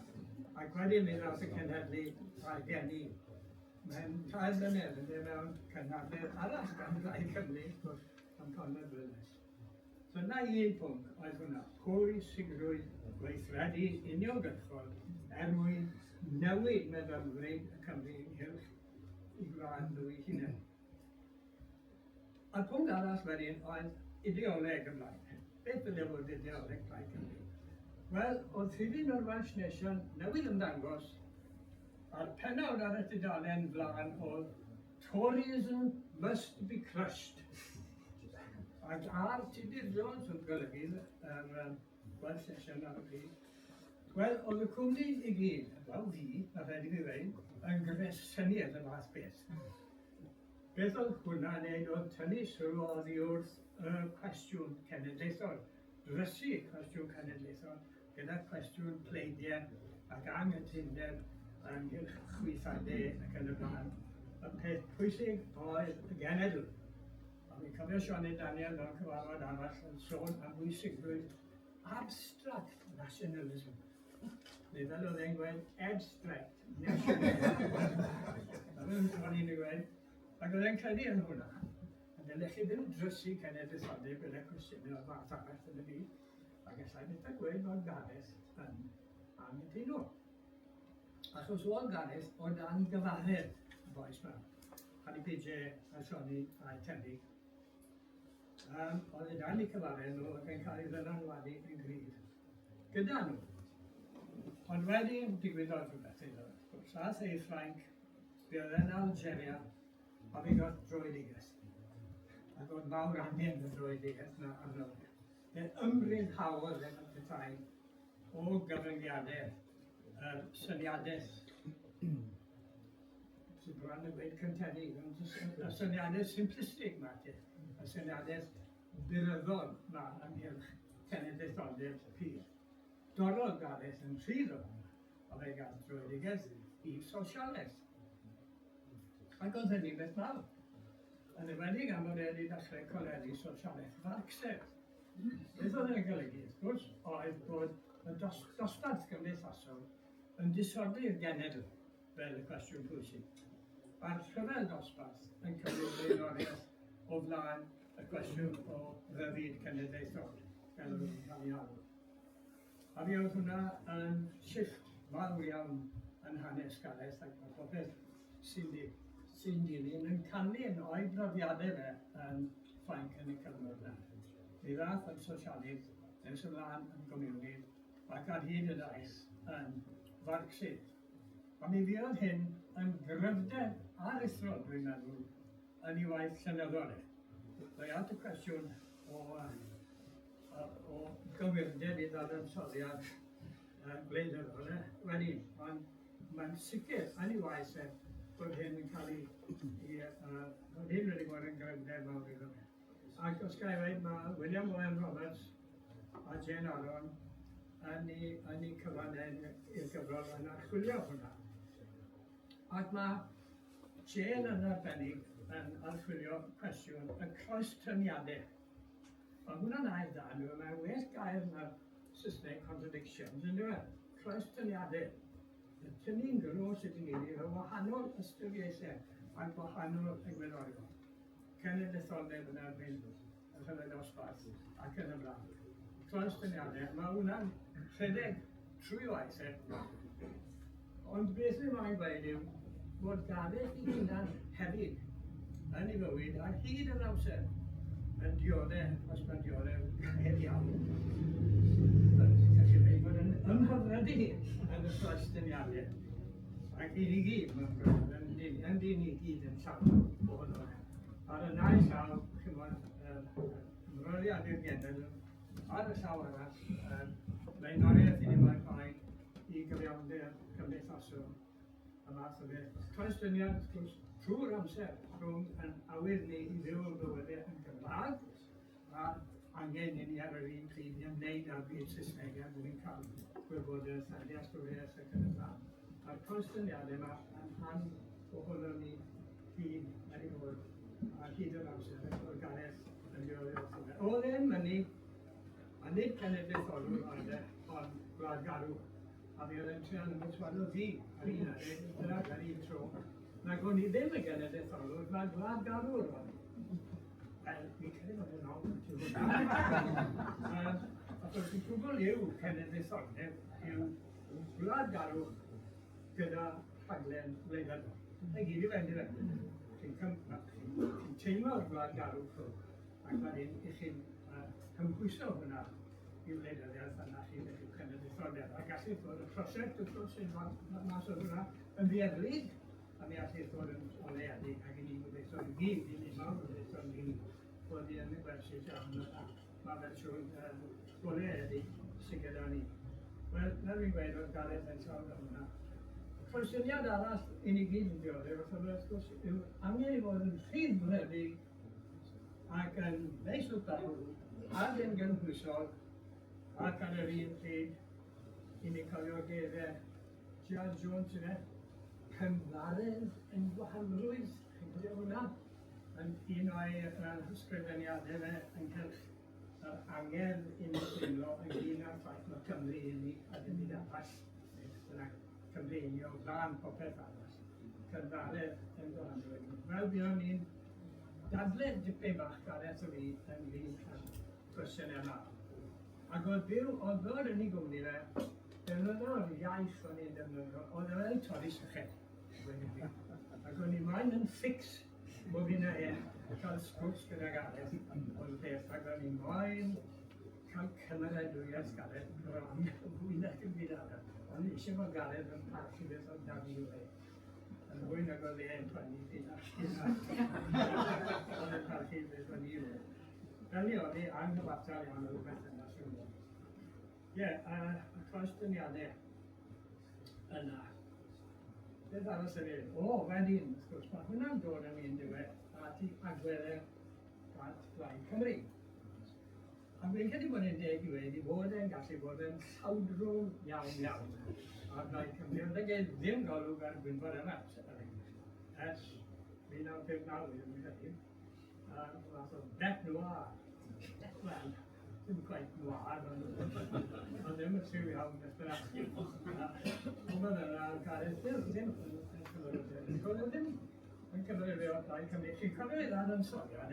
ac wedyn mi ddaeth y cenhedlu a'r geni. Mae'n 3 mlynedd yn dweud mewn cynhadledd arall gan rai Cymru, am Conrad Willis. So na un pwnc oedd hwnna, pwy sicrwydd gweithredu uniongyrchol mwyn newid meddylfryd y Cymru ynghylch i gwlad nhw eu hunain. A'r pwnc arall wedyn oedd ideoleg ymlaen. Beth ydw fod ideoleg Plaid Cymru? Wel, oedd rhywun o'r Welsh Nation newydd ymddangos a'r pennawd ar y tudalen flaen oedd Toryism must be crushed. Ac ar Tudur Jones yn golygu yr Welsh Nation ar y pryd. Wel, oedd y cwmni i gyd, fel fi, a rhaid i fi dweud, yn gyfesyniad y fath beth. Beth oedd hwnna wneud oedd tynnu sylw oddi wrth y cwestiwn cenedlaethol, drysu cwestiwn cenedlaethol, gyda cwestiwn pleidiau ac anghytundeb ynghylch chwythiadau ac yn y blaen. Y peth pwysig oedd y genedl. A fi'n cofio Sionyn Daniel mewn cyfarfod arall yn sôn am bwysigrwydd abstract nationalism. Neu fel oedd e'n gweud, abstract nationalism. Fel oedd e'n gweud, ac oedd e'n credu yn hwnna. A dylech chi ddim drysu cenedlaetholwyr gyda cwestiynau o'r fath arall yn y byd. Ac allai beth gweud bod Gareth yn anghytuno. Achos oedd Gareth o dan gyfaredd y boes yma. Had i PJ a Sioni a'i tebyg. Oedd e dan eu cyfaredd nhw ac yn cael ei ddylanwadu yn gryf. Gyda nhw. Ond wedyn digwyddodd rhywbeth iddo. Llaeth ei Ffrainc, fe oedd yn Algeria, a fi got droedigaeth. Ac oedd mawr angen y droedigaeth na arno. Fe'n ymrydhawodd yn y petai o gyfyngiadau syniadaeth. Sy'n bron yn gweud cyntennu, y syniadaeth simplistig ma ti. Y syniadaeth byryddol ma ynghylch cenedlaetholwyr pyr. Dorodd Gareth yn rhydd o hwnna, o fe gael droedigaeth i sosialaeth. Ac oedd hynny beth mawr. Yn ymwedig am bod wedi dechrau coleri sosialaeth Marxeg. Beth oedd e'n golygu, wrth gwrs, oedd bod y dosbarth gymdeithasol yn disodli'r genedl fel y cwestiwn pwysig. A'r rhyfel dosbarth yn cymryd blaenoriaeth o flaen y cwestiwn o rhyddid cenedlaethol, fel oedd yn cael ei alw. A mi oedd hwnna yn shifft mawr iawn yn hanes Gareth ac mae popeth sy'n dilyn yn canlyn o'i brofiadau fe yn Ffrainc yn y cyfnod yna. Mi ddaeth yn sosialydd, nes ymlaen yn gomiwnydd, ac ar hyd y daith yn Marxydd. A mi fuodd hyn yn gryfder aruthrol, dwi'n meddwl, yn ei waith llenyddol e. Fe at y cwestiwn o gywirdeb i ddadansoddiad gwleidyddol. Wedyn, mae'n sicr yn ei waith e bod hyn yn cael ei... bod hyn wedi bod yn gryfder mawr iddo fe. Ac os gael ei dweud, mae William Owen Roberts a Jane Aron yn ei cyfannau i'r gyfrol yn archwilio hwnna. Ac mae Jane yn arbennig yn archwilio cwestiwn y croes-tryniadau. Mae hwnna'n air da, mae'n well gair na'r Saesneg contradictions, yn dweud, croes-tryniadau. Tynnu'n gros ydyn ni o wahanol ystyriaethau ac wahanol egwyddorion. Cenedlaetholwyr yn erbyn y rhyfel dosbarth ac yn y blaen. Croes-tryniadau, mae hwnna'n rhedeg trwy waith e. Ond beth yw mae'n gweud yw bod Gareth ei hunan hefyd yn ei fywyd ar hyd yr amser yn dioddau, os mae'n dioddau gair iawn. Felly bod yn ymhyfrydu yn yn y Ffrangstyniadau. Ac i ni gyd, mae'n gwybod, yn di ni gyd yn llawn o hwnnw. Ar y nau llaw, chi'n gwybod, mryddiadau'r genedl, ar y llaw arall, mae'n noriaeth i ni mae'n rhaid i gyfiawnder cymdeithasol y math o beth. Ffrangstyniad, wrth gwrs, trwy'r amser, rhwng yn awydd ni i fyw yn bywydau yn Gymraeg, a angen i ni ar yr un pryd i ymwneud â'r byd Saesneg er mwyn cael gwybodaeth a dealltwriaeth ac yn y blaen. A'r constyniadau yma yn rhan o hwnnw ni hyd ar ei fod a hyd yr amser o'r Gareth yn ddiolch wrtho fe. Oedd e'n mynnu, a nid cenedlaetholwr ond gwlad garw, a fi oedd e'n trial yn ymwyswadol fi ar un ar un tro, nag o'n i ddim y genedlaetholwr, gwlad garw'r o'n. Fi'n credu bod yn ôl, ti'n gwybod. Achos y gwbl yw cenedlaetholwr yw gwlad garw gyda rhaglen wleidyddol. Mae gyd i fewn i fewn. Chi'n teimlo'r gwlad garw ac wedyn i chi'n cymhwyso hwnna i wleidyddiaeth yna chi'n eich cenedlaetholiad. A gallith fod y prosiect wrth gwrs sy'n mas o hwnna yn ddiedlig, a mi allith fod yn oleedig ac i ni'n gobeithio i gyd, i ni'n mawr gobeithio ni bod i'n gwersyll am mae fe'n siŵr oleedig sy'n gyda ni. Wel, na fi'n gweud o'r Gareth yn sôn am hwnna. Cwestiynniad arall i ni gyd yn dioddef, wrth gwrs, yw angen i fod yn rhyddfredig ac yn neis o dal ac yn gynhwysol ac ar yr un pryd i ni cofio geiriau Gerard Jones yna, cyngharedd yn gwahanrwydd, chi'n gwybod hwnna, yn un o'i ysgrifeniadau fe ynghylch yr angen i ni teimlo ynglyn â'r ffaith mae Cymru i ni a ddim byd arall. Dyna Cymreinio flan popeth arall, cyngharedd yn gwahanrwydd. Fel buon ni'n dadled dipyn bach Gareth o fi ynglyn â'r cwestiynau yma. Ac oedd ddod yn ei gwmni fe, defnyddio'r iaith o'n i'n defnyddio, oedd e fel torri syched. Ac o'n i maen yn ffix bod fi'n cael sgwrs gyda Gareth o'r peth, ac o'n i maen cael cymeradwyaeth Gareth bron fwy nag yn byd arall. Ond eisiau bod Gareth yn parchu beth o'n daf i wei. Yn fwy nag oedd e'n plannu oedd e'n parchu beth o'n i wei. Fel ni oedd ei anghyfartal iawn o'r beth yna sy'n gwybod. Ie, y cwestiynniadau yna. Beth arall yn ei, wedyn, wrth gwrs, mae hwnna'n dod yn un diwedd at i agweddau at Blaid Cymru. A fi'n credu bod e'n deg i wedi bod e'n gallu bod yn llawdrwn iawn ar Blaid Cymru. Ond ag e ddim golwg ar Gwynfor yma, ers 1959, fi'n credu. Fath o bet noir. Wel, ddim quite noir, ond ddim yn siw iawn nes bynnag. Ond mae'n yna, Gareth, ddim yn cyfrifio o'r Blaid Cymru. Chi'n cofio i ddad yn soriad,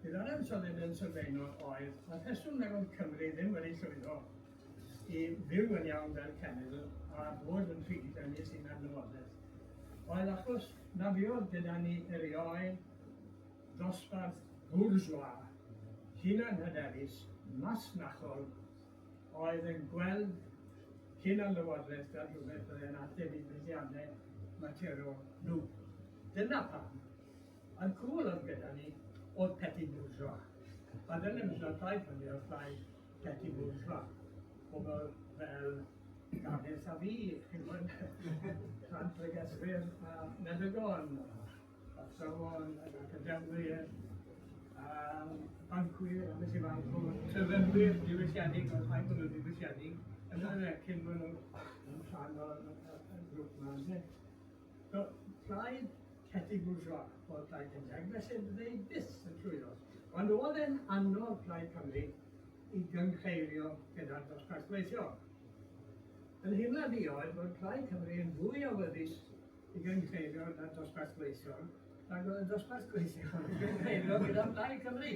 bydd ansoddaid yn sylfaenol oedd, a rheswm nag oedd Cymru ddim wedi llwyddo i fyw yn iawn fel cenedl a bod yn rhyd yn ei sy'n adnawodaeth. Oedd achos na fuodd gyda ni erioed dosbarth bourgeois, hunan hyderus, masnachol, oedd yn gweld hunan lywodraeth fel rhywbeth oedd yn ateb i buddiannau materiol nhw. Dyna pam. A'r cwl oedd gyda ni oedd petit bourgeois. A dyna mis o'r Blaid Cymru oedd Blaid petit bourgeois. Pobl fel Gareth a fi, chi'n gwybod, Llanfrygethwyr a Meddygon, athrawon, academwyr, bancwyr, a beth i fancw, trefynwyr diwylliedig, oedd rhaid bod nhw'n diwylliedig, yna cyn bod nhw'n rhan o'r grŵp yma. So, Blaid petit bourgeois oedd Blaid Cymru, felly bydde byth yn llwyddo. Ond oedd e'n anodd Blaid Cymru i gyngheirio gyda'r dosbarth gweithio. Yn hynod i oedd bod Blaid Cymru yn fwy awyddus i gyngheirio gyda'r dosbarth gweithio, ac oedd y dosbarth gweithio yn gyngheirio gyda'r Blaid Cymru.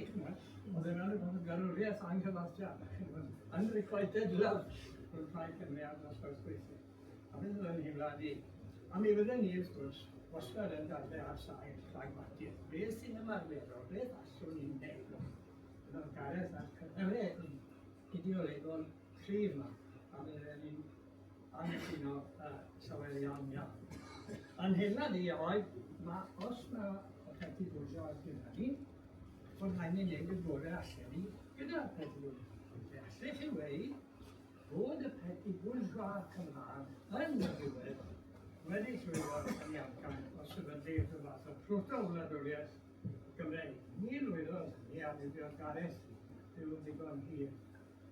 Oedd e'n anodd bod y garwriaeth anghyfartiad, unrequited love o'r Blaid Cymru a'r dosbarth gweithio. A beth oedd yn hynod i. A mi fydden ni, wrth gwrs, wastad yn dadlau ar sail pragmatig. Beth sy'n ymarferol, beth allwn ni'n neud? Yna'r Gareth a'r cyfnewau ideolegol cryf yma. a nes un o safle iawn iawn. Yn hynna ni oedd, os mae o peti bwysio ar gyda ni, bod rhaid ni wneud y gorau allan ni gyda'r peti bwysio. Allech chi weid bod y peti bwysio Cymraeg yn y diwedd wedi llwyddo yn iawn o sefydlu'r fath o proto-wladwriaeth Gymreig. Ni lwyddodd ni a mi oedd Gareth yw ddigon hir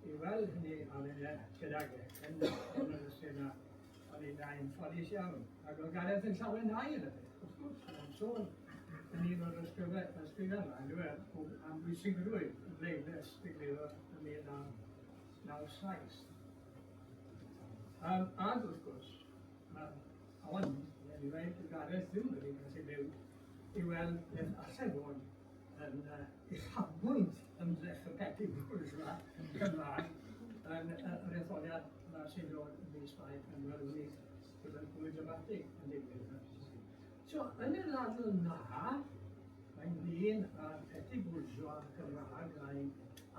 i weld hynny ar un gydag yn yr ysgrifennu ar un ein ffodus iawn. Ac oedd Gareth yn llawer nai yn y beth, wrth gwrs, yn sôn yn un o'r ysgrifennau, am bwysigrwydd y bleidlais digwyddodd yn 1997. Ac wrth gwrs, ond, i dweud y Gareth ddim wedi gallu byw i weld beth allai fod yn uchafbwynt ymdrech y peti bwysio Cymraeg yn yr etholiad sy'n dod yn mis Mai yn weld gyda'r bwyd dramatig yn digwydd. So, yn y ladl na, mae'n ddyn ar peti bwysio Cymraeg a'n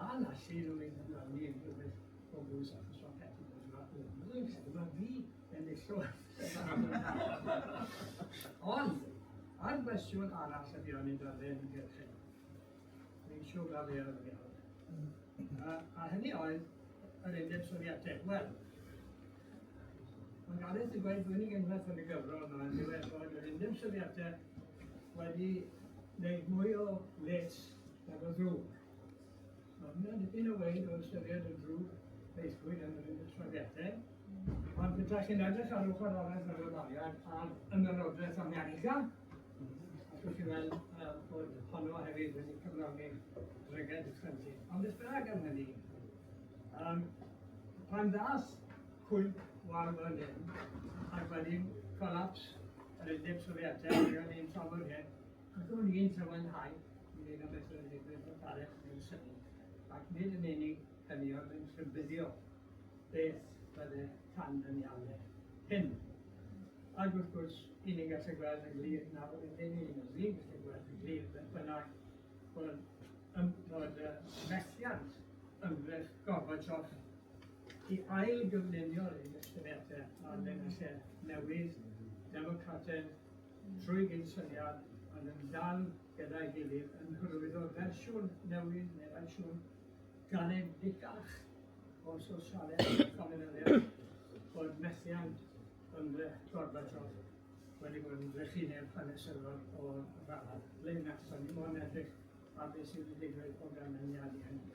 allu rhywun yn rannu yn rhywbeth o bwys achos o peti bwysio. Mae'n sefyll fi yn eillwyd. Ond, ar gwestiwn arall ydy o'n i'n darllen yn gyrchu. Ni'n siŵr gael ei ar iawn. A hynny oedd yr Undeb Sofieteg. Wel, mae Gareth yn gweud dwi'n unwaith yn y gyfrol yma yn diwedd bod yr Undeb Sofieteg wedi gwneud mwy o les nag o ddrwg. Mae hynny'n dipyn o weid o ystyried y drwg feithwyd yn yr Undeb Sofieteg. Ond byddai chi'n edrych ar ochr arall ar y ddaliad ar Ymerodraeth America. Ac wrth i weld bod honno hefyd wedi cyflawni dryged y ffynti. Ond beth bynnag am hynny, pan ddath cwymp war fan hyn, ac wedi colaps yr Undeb Sofieteg, ac ni'n trafod hyn, ac o'n i'n trafodhau, i wneud am beth yn digwydd o'r Gareth yn syni, ac nid yn unig hynny oedd yn rhybuddio beth bydde can yn iawn hyn. Ac wrth gwrs, unig gallu gweld yn glir nawr, ddim un o fi gallu gweld yn glir beth bynnag bod methiant ymdrech Gorbachev i ail gyflunio'r un ysgrifennu ar ddyn lle newydd, democrataidd, trwy gyd-syniad, ond yn dal gyda'i gilydd yn hyrwyddo fersiwn newydd neu fersiwn ganedicach o sosialaeth comunyddiaeth bod methiant ymdrech Gorbachev wedi bod yn drechineb hanesyddol o'r fath. Le nesaf ni mo'n edrych a beth sydd wedi digwydd o ganlyniadu hynny.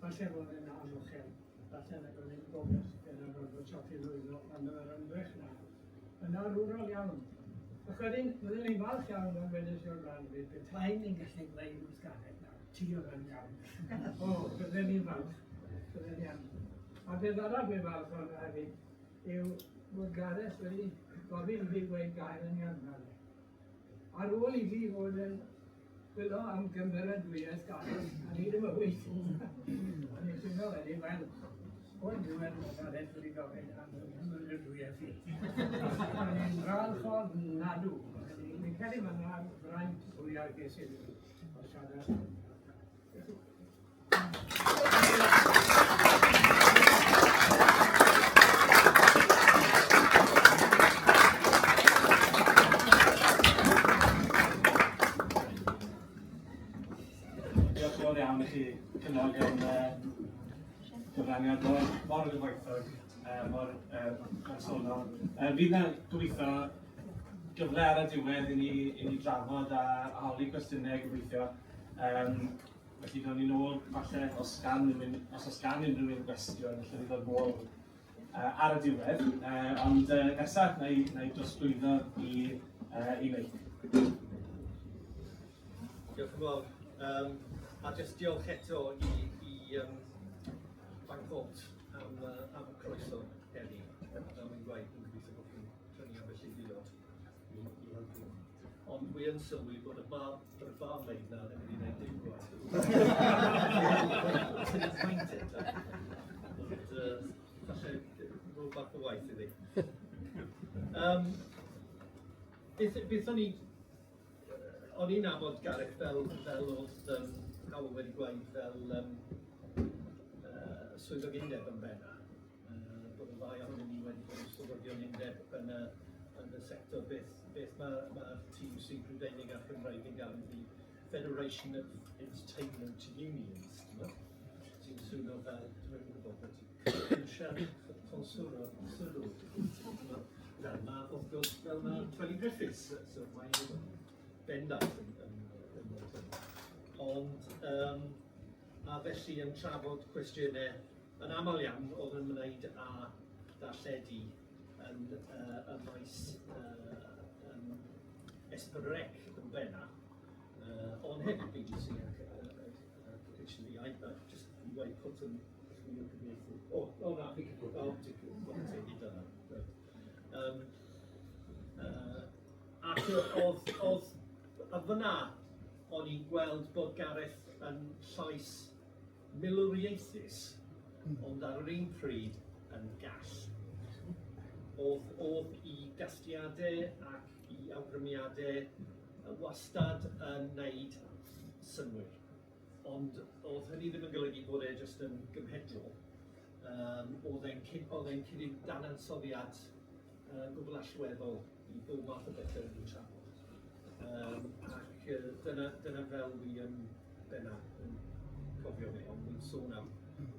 Falle bod yn anochel, falle nad oedd yn gofio gyda Gorbachev i lwyddo ond yr ymdrech na. Yn arwrol iawn. Ac wedyn, byddwn ni'n falch iawn am wedys o'r rhan fydd, bethau ni'n gallu gwneud wrth Gareth nawr, ti o'r yn iawn. O, byddwn ni'n falch. Byddwn iawn. A beth arall fi'n falch o'n hefyd, yw bod Gareth wedi gofyn i fi gweud gael yn iawn. Ar ôl i fi fod yn gwylio am gymeradwyaeth Gareth, a ni ddim yn weithio. A ni'n teimlo wedi, wel, o'r diwedd o Gareth wedi gofyn am gymeradwyaeth fi. A ni'n falch o nadw. Ni'n credu mae yna'n fraint fwyaf gesyd o siarad. Cynnog yn gyfraniad mor gyfoethog, mor personol. Fydd yna gobeithio gyfle ar y diwedd i ni drafod a holi cwestiynau gobeithio. Felly gawn ni nôl, falle, os gan unrhyw un gwestiwn, lle ni ddod nôl ar y diwedd. Ond nesaf, na i drosglwyddo i Iaith. Diolch yn fawr. A jyst diolch eto i Bangkot am y croeso heddi. Yn gwaith, yn gobeithio bod chi'n tynnu am felly dilod i helpu. Ond dwi yn sylwi bod y barmaid na ddim wedi gwneud dim gwaith. Sy'n appointed. Falle rôl bach o waith iddi. Beth o'n i'n nabod Gareth fel oedd Hywel wedi gweud fel swyddog undeb yn benna, bod y ddau ohonyn ni wedi bod yn swyddogion undeb yn y sector, beth mae'r tîm sy'n Prydeinig a'r Cymraeg yn galw fi Federation of Entertainment Unions, sy'n swno fel, dwi'n gwybod bod ti'n cynsiad conswro sylw, fel mae, wrth gwrs, fel mae Tony Griffiths, so mae'n bendant yn dod yn. Ond, a felly yn trafod cwestiynau yn aml iawn oedd yn ymwneud â darlledu yn y maes Esbrec yn benna, ond hefyd BBC ac actually, just i dweud pwt yn chwilio cyfieithu. O na, fi cyfieithu. O, ti'n hyd yna. Ac oedd fyna, o'n i'n gweld bod Gareth yn llais milwriaethus, ond ar yr un pryd yn gall. Oedd i gastiadau ac i awgrymiadau wastad yn wneud synwyr. Ond oedd hynny ddim yn golygu bod e jyst yn gymhedrol. Oedd e'n cynnig danansoddiad gwbl allweddol i bob math o bethau yn trafod. Ac dyna fel wi yn benna yn cofio fi, ond wy'n sôn am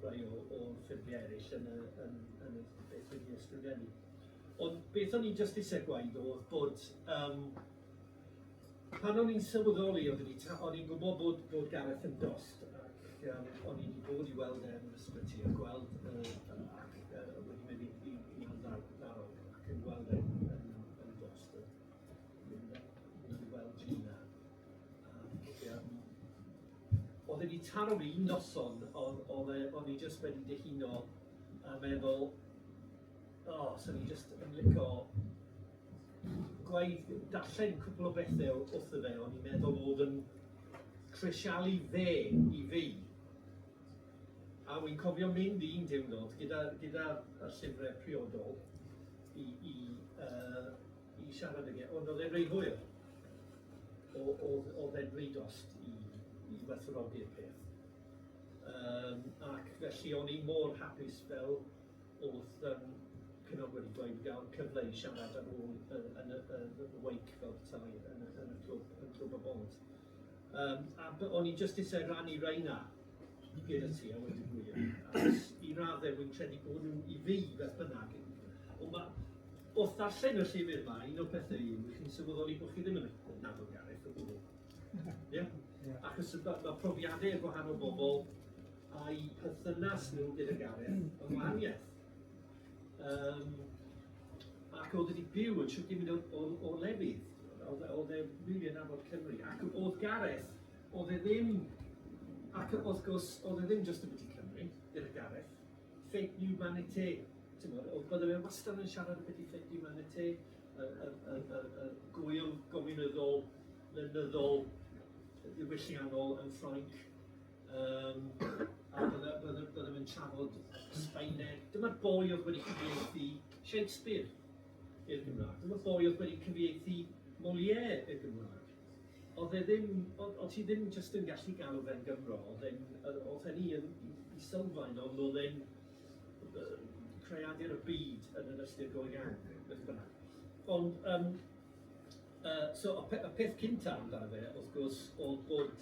rai o'r ffurfiau eraill yn y beth wedi ysgrifennu. Ond beth o'n i'n jyst eisiau gwaith oedd bod, pan o'n i'n sylweddoli, o'n i'n gwybod bod Gareth yn dost, ac o'n i'n bod i weld yn yr ysbyty, a gweld ac wedi mynd i ddarol ac yn gweld yn dost, mynd i weld Gina. Oedd wedi taro fi noson, o'n i jyst wedi dyhuno a meddwl, so ni jyst yn licio gwaith, darllen cwpl o bethau wrtho fe, o'n i'n meddwl oedd yn crisialu fe i fi. A wy'n cofio mynd i un diwrnod gyda'r llyfrau priodol i siarad ag e, ond oedd e'n rei hwyr. Oedd e'n rei dost i werthfawrogi'r peth. Ac felly o'n i mor hapus fel oedd cynnal wedi dweud gael cyfle i siarad ar ôl yn y weic fel petai yn y clwb y bond. A o'n i jyst eisiau rannu reina gyda ti a wedi gwir. I raddau wy'n credu bod nhw i fi beth bynnag. Wrth darllen y llyfr yma, un o'r pethau wych chi'n sylweddoli bod chi ddim yn nabod Gareth o gwbl. Achos mae profiadau gwahanol bobl a'i perthynas nhw gyda Gareth yn wahaniaeth. Ac oedd wedi byw yn siwr dim o lefydd, oedd e rili yn nabod Cymru. Ac oedd Gareth, oedd e ddim, ac wrth gwrs, oedd e ddim jyst yn byd i Cymru, gyda Gareth, fake humanity. Oedd bydde fe wastad yn siarad y byd i fake humanity, y gwyl gominyddol, lenyddol, diwylliannol yn Ffrainc. A byddem yn trafod Sbaeneg. Dyma'r boi oedd wedi cyfieithu Shakespeare i'r Gymraeg. Dyma'r boi oedd wedi cyfieithu Molière i'r Gymraeg. Oedd ti ddim jyst yn gallu galw fe'n Gymro, oedd hynny i sylfaen, ond oedd e'n creadur y byd yn yr ystyr go iawn, beth bynnag. Ond, so y peth cynta amdano fe, wrth gwrs, oedd bod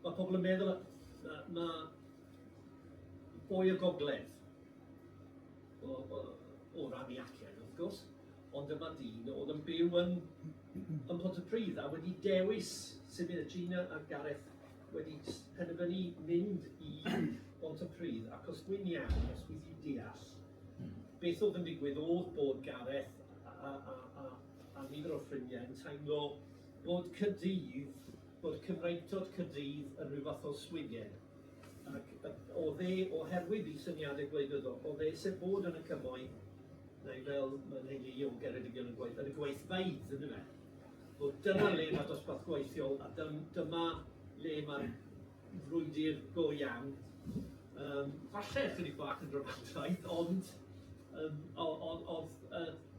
mae pobl yn meddwl mae boi y gogledd o ran i acen, wrth gwrs, ond yma dyn oedd yn byw yn Pontypridd a wedi dewis sut bydd Gina a Gareth wedi penderfynu mynd i Pontypridd ac os dwi'n iawn, os wedi deall beth oedd yn digwydd oedd bod Gareth a nifer o ffrindiau yn teimlo bod Caerdydd, bod Cymreigtod Caerdydd yn rhyw fath o swigien. Ac oedd e, oherwydd i syniadau gwleidyddol, oedd e sef bod yn y cymoedd, neu fel mae'n heili o Geredigion yn gweithio, yn y gweithfeidd, yn yma. Bod dyma le mae dosbarth gweithiol, a dyma le mae'r frwydr go iawn. Falle chydig bach yn dramataeth, ond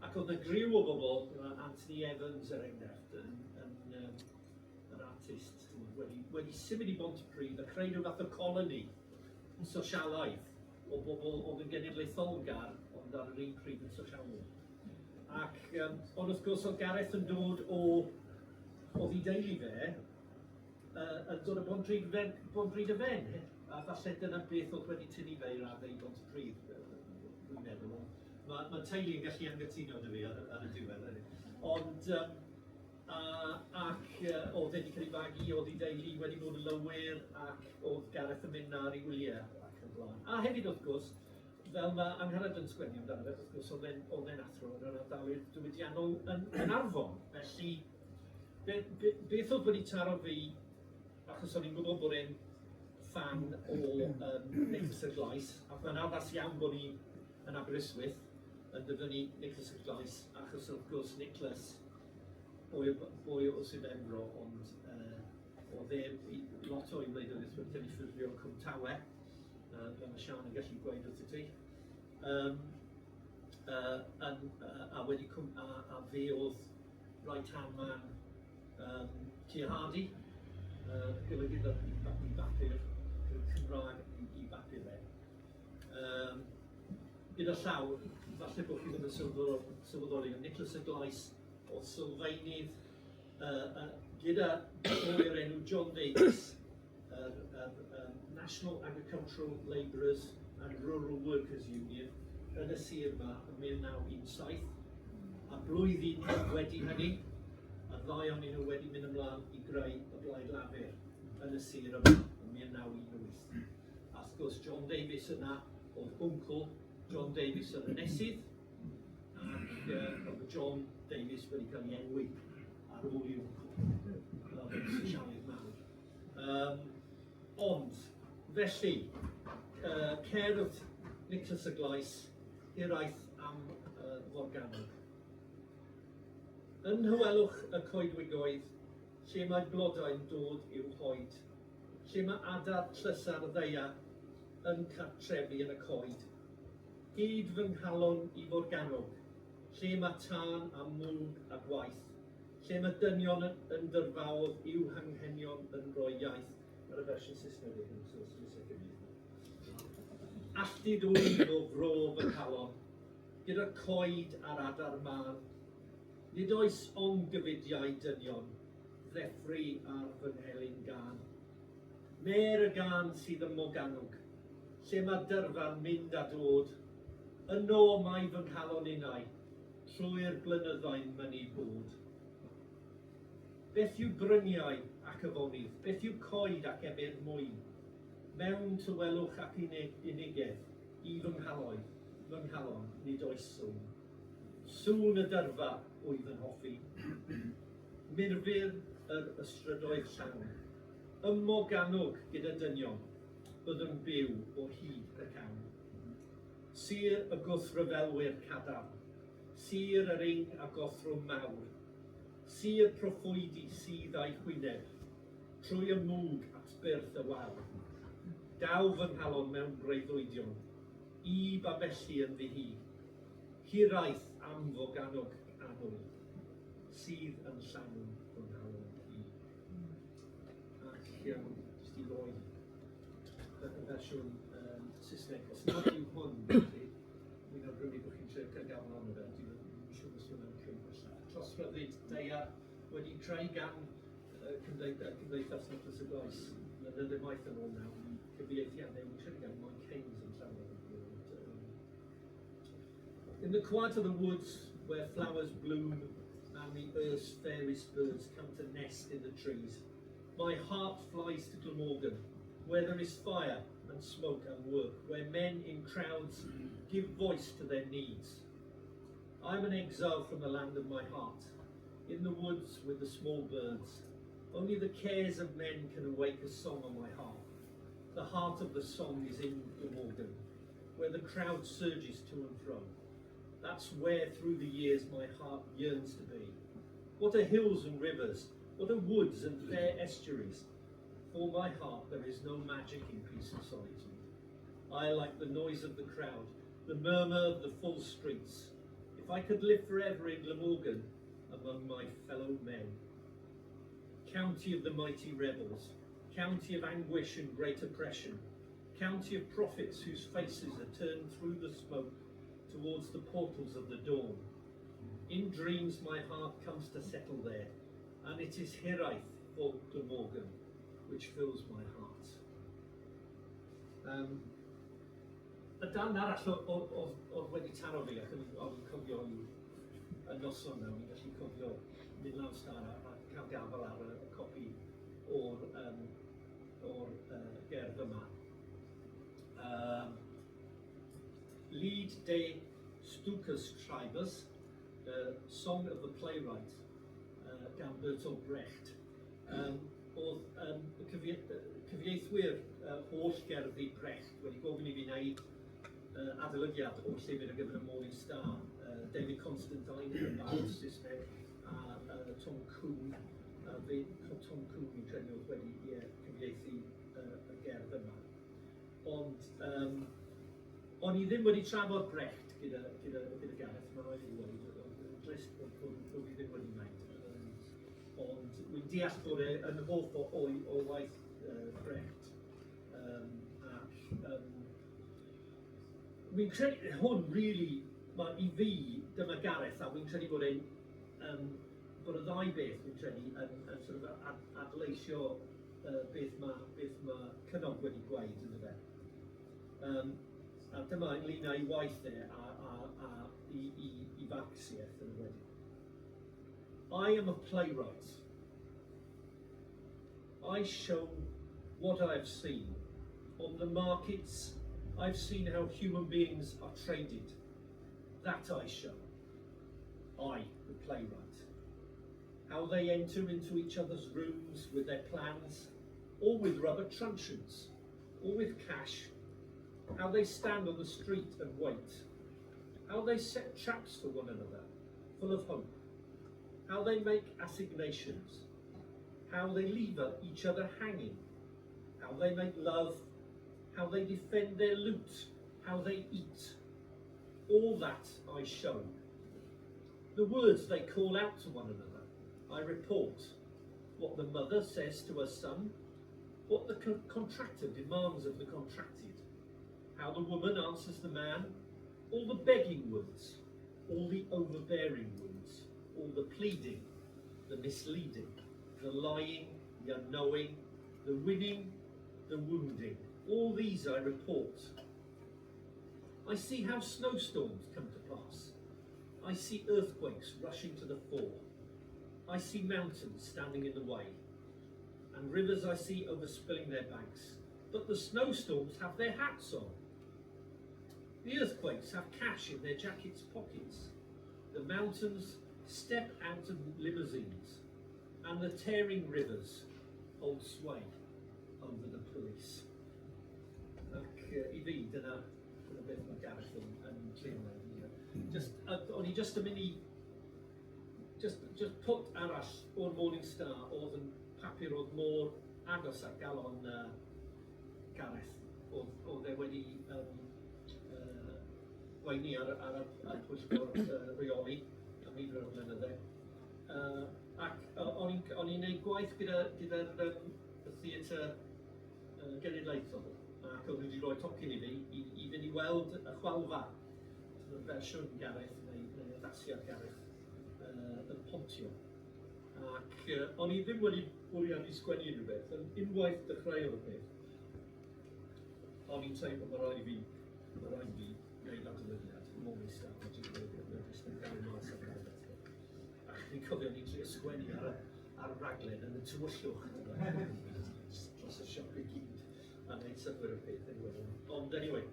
ac oedd y griw o bobl, Anthony Evans er enghraifft, yr artist, wedi symud i Pontypridd a creu rhyw fath o coloni sosialaeth o bobl oedd yn genedlaetholgar, ond ar yr un pryd yn Sosialwr. Ac ond wrth gwrs oedd Gareth yn dod o ddi deulu fe, yn dod o Bonfryd y Fen, a falle dyna beth oedd wedi tynnu fe i raddau i Bonfryd, dwi'n meddwl. Mae teulu'n gallu anghytuno dy fi ar y diwedd. Ond, ac oedd wedi cael ei fagu, oedd ei deulu wedi bod yn lywyr, ac oedd Gareth yn mynd ar ei wyliau ac yn blaen. A hefyd wrth gwrs, fel mae Angharad yn sgwennu amdano fe, wrth gwrs oedd e'n athro yn yr ardaloedd diwydiannol yn Arfon. Felly, beth oedd wedi taro fi, achos o'n i'n gwybod bod e'n fan o Nicholas y Glais, ac mae'n addas iawn bod ni yn Aberystwyth yn dyfynu Nicholas y Glais, achos wrth gwrs Nicholas, boi o sydd Emro, ond oedd lot o'i wleidyddiaeth wedi cael ei ffurfio Cwm Tawe, fel mae Sian yn gallu gweud wrth ti. A fe oedd right hand man Hardy, golygydd i bapur, Cymraeg i bapur fe. Gyda llaw, falle bod chi ddim yn sylweddoli, Nicholas y Glais o sylfaenydd gyda o'r enw John Davies, National Agricultural Labourers and Rural Workers Union yn y sir yma yn 1917, a blwyddyn wedi hynny, a ddau o'n nhw wedi mynd ymlaen i greu y Blaid Lafur yn y sir yma yn 1918. A wrth gwrs John Davies yna oedd wncl John Davies yr ynesydd, ac oedd John Davies wedi cael ei enwi ar ôl i wncl, fel sosialydd mawr. Ond, felly, cerdd Nicholas y Glais, hiraeth am Forgannwg. Yn Nhywelwch y coedwigoedd, lle mae blodau'n dod i'w hoed, lle mae adar llysar ddeia yn cartrefi yn y coed, hyd fy nghalon i Forgannwg, lle mae tân a mwg a gwaith, lle mae dynion yn dyrfaodd i'w hanghenion yn rhoi iaith. Ar y fersiwn Saesneg i hyn, so sy'n sicr. Alltid wyf o fro fy nghalon, gyda coed ar adar man, nid oes ond gyfidiau dynion, ddeffru ar fy nghelyn gan. Mer y gan sydd ym Morgannwg, lle mae dyrfa'n mynd a dod, yno mae fy nghalon unau, trwy'r blynyddoedd mynnu bod. Beth yw bryniau ac afonydd, beth yw coed ac ebyr mwyn, mewn tywelwch ac unigedd, i fy nghalon, nid oes sŵn. Sŵn y dyrfa wyf yn hoffi, mirfyr yr ystrydoedd llawn, ym Morgannwg gyda dynion, byddwn byw o hyd y cawn. Sir y gwrthryfelwyr cadarn, sir yr ing a gothrwm mawr, sir proffwydi sydd a'i chwyneb, trwy y mwg at byrth y wawr. Daw fy nghalon mewn breuddwydion, i babelli yn ddihi, hiraeth am Forgannwg annwyl, sydd yn llanw fy nghalon i. Ac jyst i roi y fersiwn Saesneg, os nad yw hwn, mi'n awgrymu bod chi'n tref gael on fe, dwi'n siŵr os hwnna'n creu bella. Trosryddid deiar wedi creu gan Cymdeithas Nicholas y Glais, yn y maith yn ôl nawr, cyfieithiadau, wy'n credu gan Mike Haynes yn llawer. In the quiet of the woods, where flowers bloom and the earth's fairest birds come to nest in the trees, my heart flies to Glamorgan, where there is fire and smoke and work, where men in crowds give voice to their needs. I'm an exile from the land of my heart, in the woods with the small birds. Only the cares of men can awake a song on my heart. The heart of the song is in Glamorgan, where the crowd surges to and fro. That's where through the years my heart yearns to be. What are hills and rivers? What are woods and fair estuaries? For my heart there is no magic in peace and solitude. I like the noise of the crowd, the murmur of the full streets. If I could live forever in Glamorgan among my fellow men. County of the mighty rebels, county of anguish and great oppression, county of prophets whose faces are turned through the smoke towards the portals of the dawn. In dreams my heart comes to settle there, and it is Iaith o dy Morgan which fills my heart. Y dan arall oedd wedi taro fi, ac o'n cofio y noson nawr, ni'n gallu cofio mynd lawr star a cael gafel ar y copi o'r gerdd yma. Lied de Stukas Schreibers, Song of the Playwright, gan Bertolt Brecht. Oedd cyfieithwyr holl gerddi Brecht wedi gofyn I fi wneud adolygiad o'r llyfr ar gyfer y Morning Star. David Constantine yn bardd Saesneg a Tom Coon. Tom Coon fi'n credu oedd wedi cyfieithu y gerdd yma. Ond o'n I ddim wedi trafod Brecht gyda Gareth, mae'n rhaid I ddweud, yn glist bod fi ddim wedi wneud. Ond wy'n deall bod yn hoff o waith Brecht. Wy'n credu hwn, really, I fi, dyma Gareth, a wy'n credu bod y ddau beth, wy'n credu, yn sort of adleisio beth mae Cynog wedi gweud yn y fe. A dyma ynglyn â'i waith e a I farcsiaeth yn y wedi. I am a playwright. I show what I've seen. On the markets, I've seen how human beings are traded. That I show. I, the playwright. How they enter into each other's rooms with their plans, or with rubber truncheons, or with cash. How they stand on the street and wait. How they set traps for one another, full of hope. How they make assignations. How they leave each other hanging. How they make love. How they defend their loot. How they eat. All that I show. The words they call out to one another, I report. What the mother says to her son. What the contractor demands of the contracted. How the woman answers the man. All the begging words. All the overbearing words. All the pleading. The misleading. The lying. The unknowing. The winning. The wounding. All these I report. I see how snowstorms come to pass. I see earthquakes rushing to the fore. I see mountains standing in the way. And rivers I see overspilling their banks. But the snowstorms have their hats on. The earthquakes have cash in their jackets' pockets. The mountains step out of limousines. And the tearing rivers hold sway over the police. I fi, dyna beth mae Gareth yn trin. O'n I just a mini, just put arall o'r Morning Star oedd yn papur oedd mor agos at galon Gareth. Oedd e wedi gweini ar y pwyllgor reoli am nifer o flynydde. Ac o'n i'n gwneud gwaith gyda'r theatr genedlaethol. Ac oedd wedi rhoi tocyn I fi I fynd I weld y chwalfa, y fersiwn Gareth neu addasiad Gareth yn Pontio. Ac o'n I ddim wedi bwriadu sgwennu unrhyw beth, yn unwaith dechreuodd y peth. O'n i'n teimlo mae rhaid I fi gwneud adolygiad, Morning Star, jyst yn gael mas ar gael beth. Ac ni'n cofio ni'n trio sgwennu ar y raglen yn y tywyllwch. Dros y siop I gyd. A wneud syfwyr y peth anyway. Ond anyway,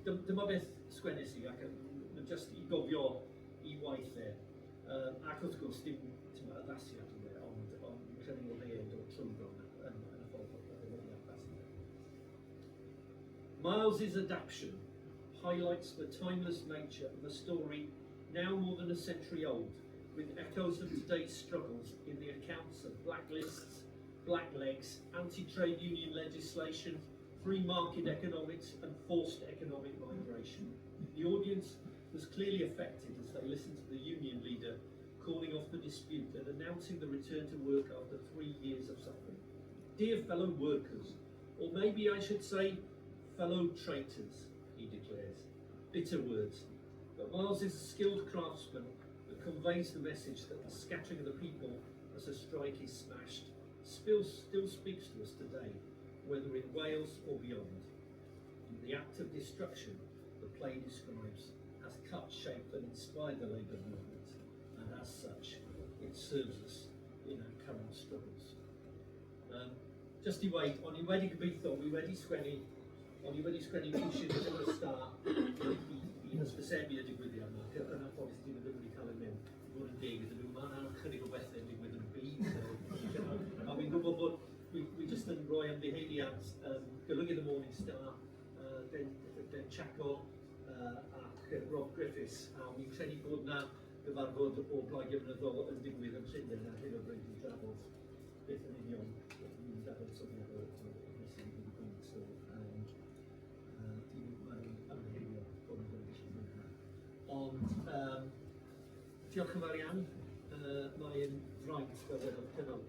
dyma beth sgwennes I ac yn just I gofio I waith e. Ac wrth gwrs dim addasiad yn e, ond credu o ddeud o trwyddo yn y ffordd o ddefnyddio addasiad. Miles's adaptation highlights the timeless nature of a story now more than a century old, with echoes of today's struggles in the accounts of blacklists, blacklegs, anti-trade union legislation, free market economics and forced economic migration. The audience was clearly affected as they listened to the union leader calling off the dispute and announcing the return to work after 3 years of suffering. Dear fellow workers, or maybe I should say fellow traitors, he declares. Bitter words, But Miles is a skilled craftsman that conveys the message that the scattering of the people as a strike is smashed still speaks to us today, whether in Wales or beyond. The act of destruction the play describes has cut, shaped and inspired the Labour movement, and as such, it serves us in our current struggles. Just i weid, o'n i wedi gobeithio, wi wedi sgwennu pwysig yn y start i hysbysebu y digwyddiad yma, yn anffodus dyn nhw ddim wedi cael ei mewn. I fod yn deg ydyn nhw, mae'n chydig o bethau yn digwydd yn y byd. A fi'n gwybod bod wi jyst yn rhoi ymddiheiniad golygydd y Morning Star, Den Chaco ac Rob Griffiths, a fi'n credu bod na gyfarfod o blaid gyfnyddol yn digwydd yn Llundain ar hyn o bryd i drafod beth yn union ni'n dadansoddiad o beth sy'n digwydd. So, mae'n ymddiheiniol bod yn gallu gwneud hynny. Ond, diolch yn fawr iawn. Mae'n fraint fel wedodd Cynnal,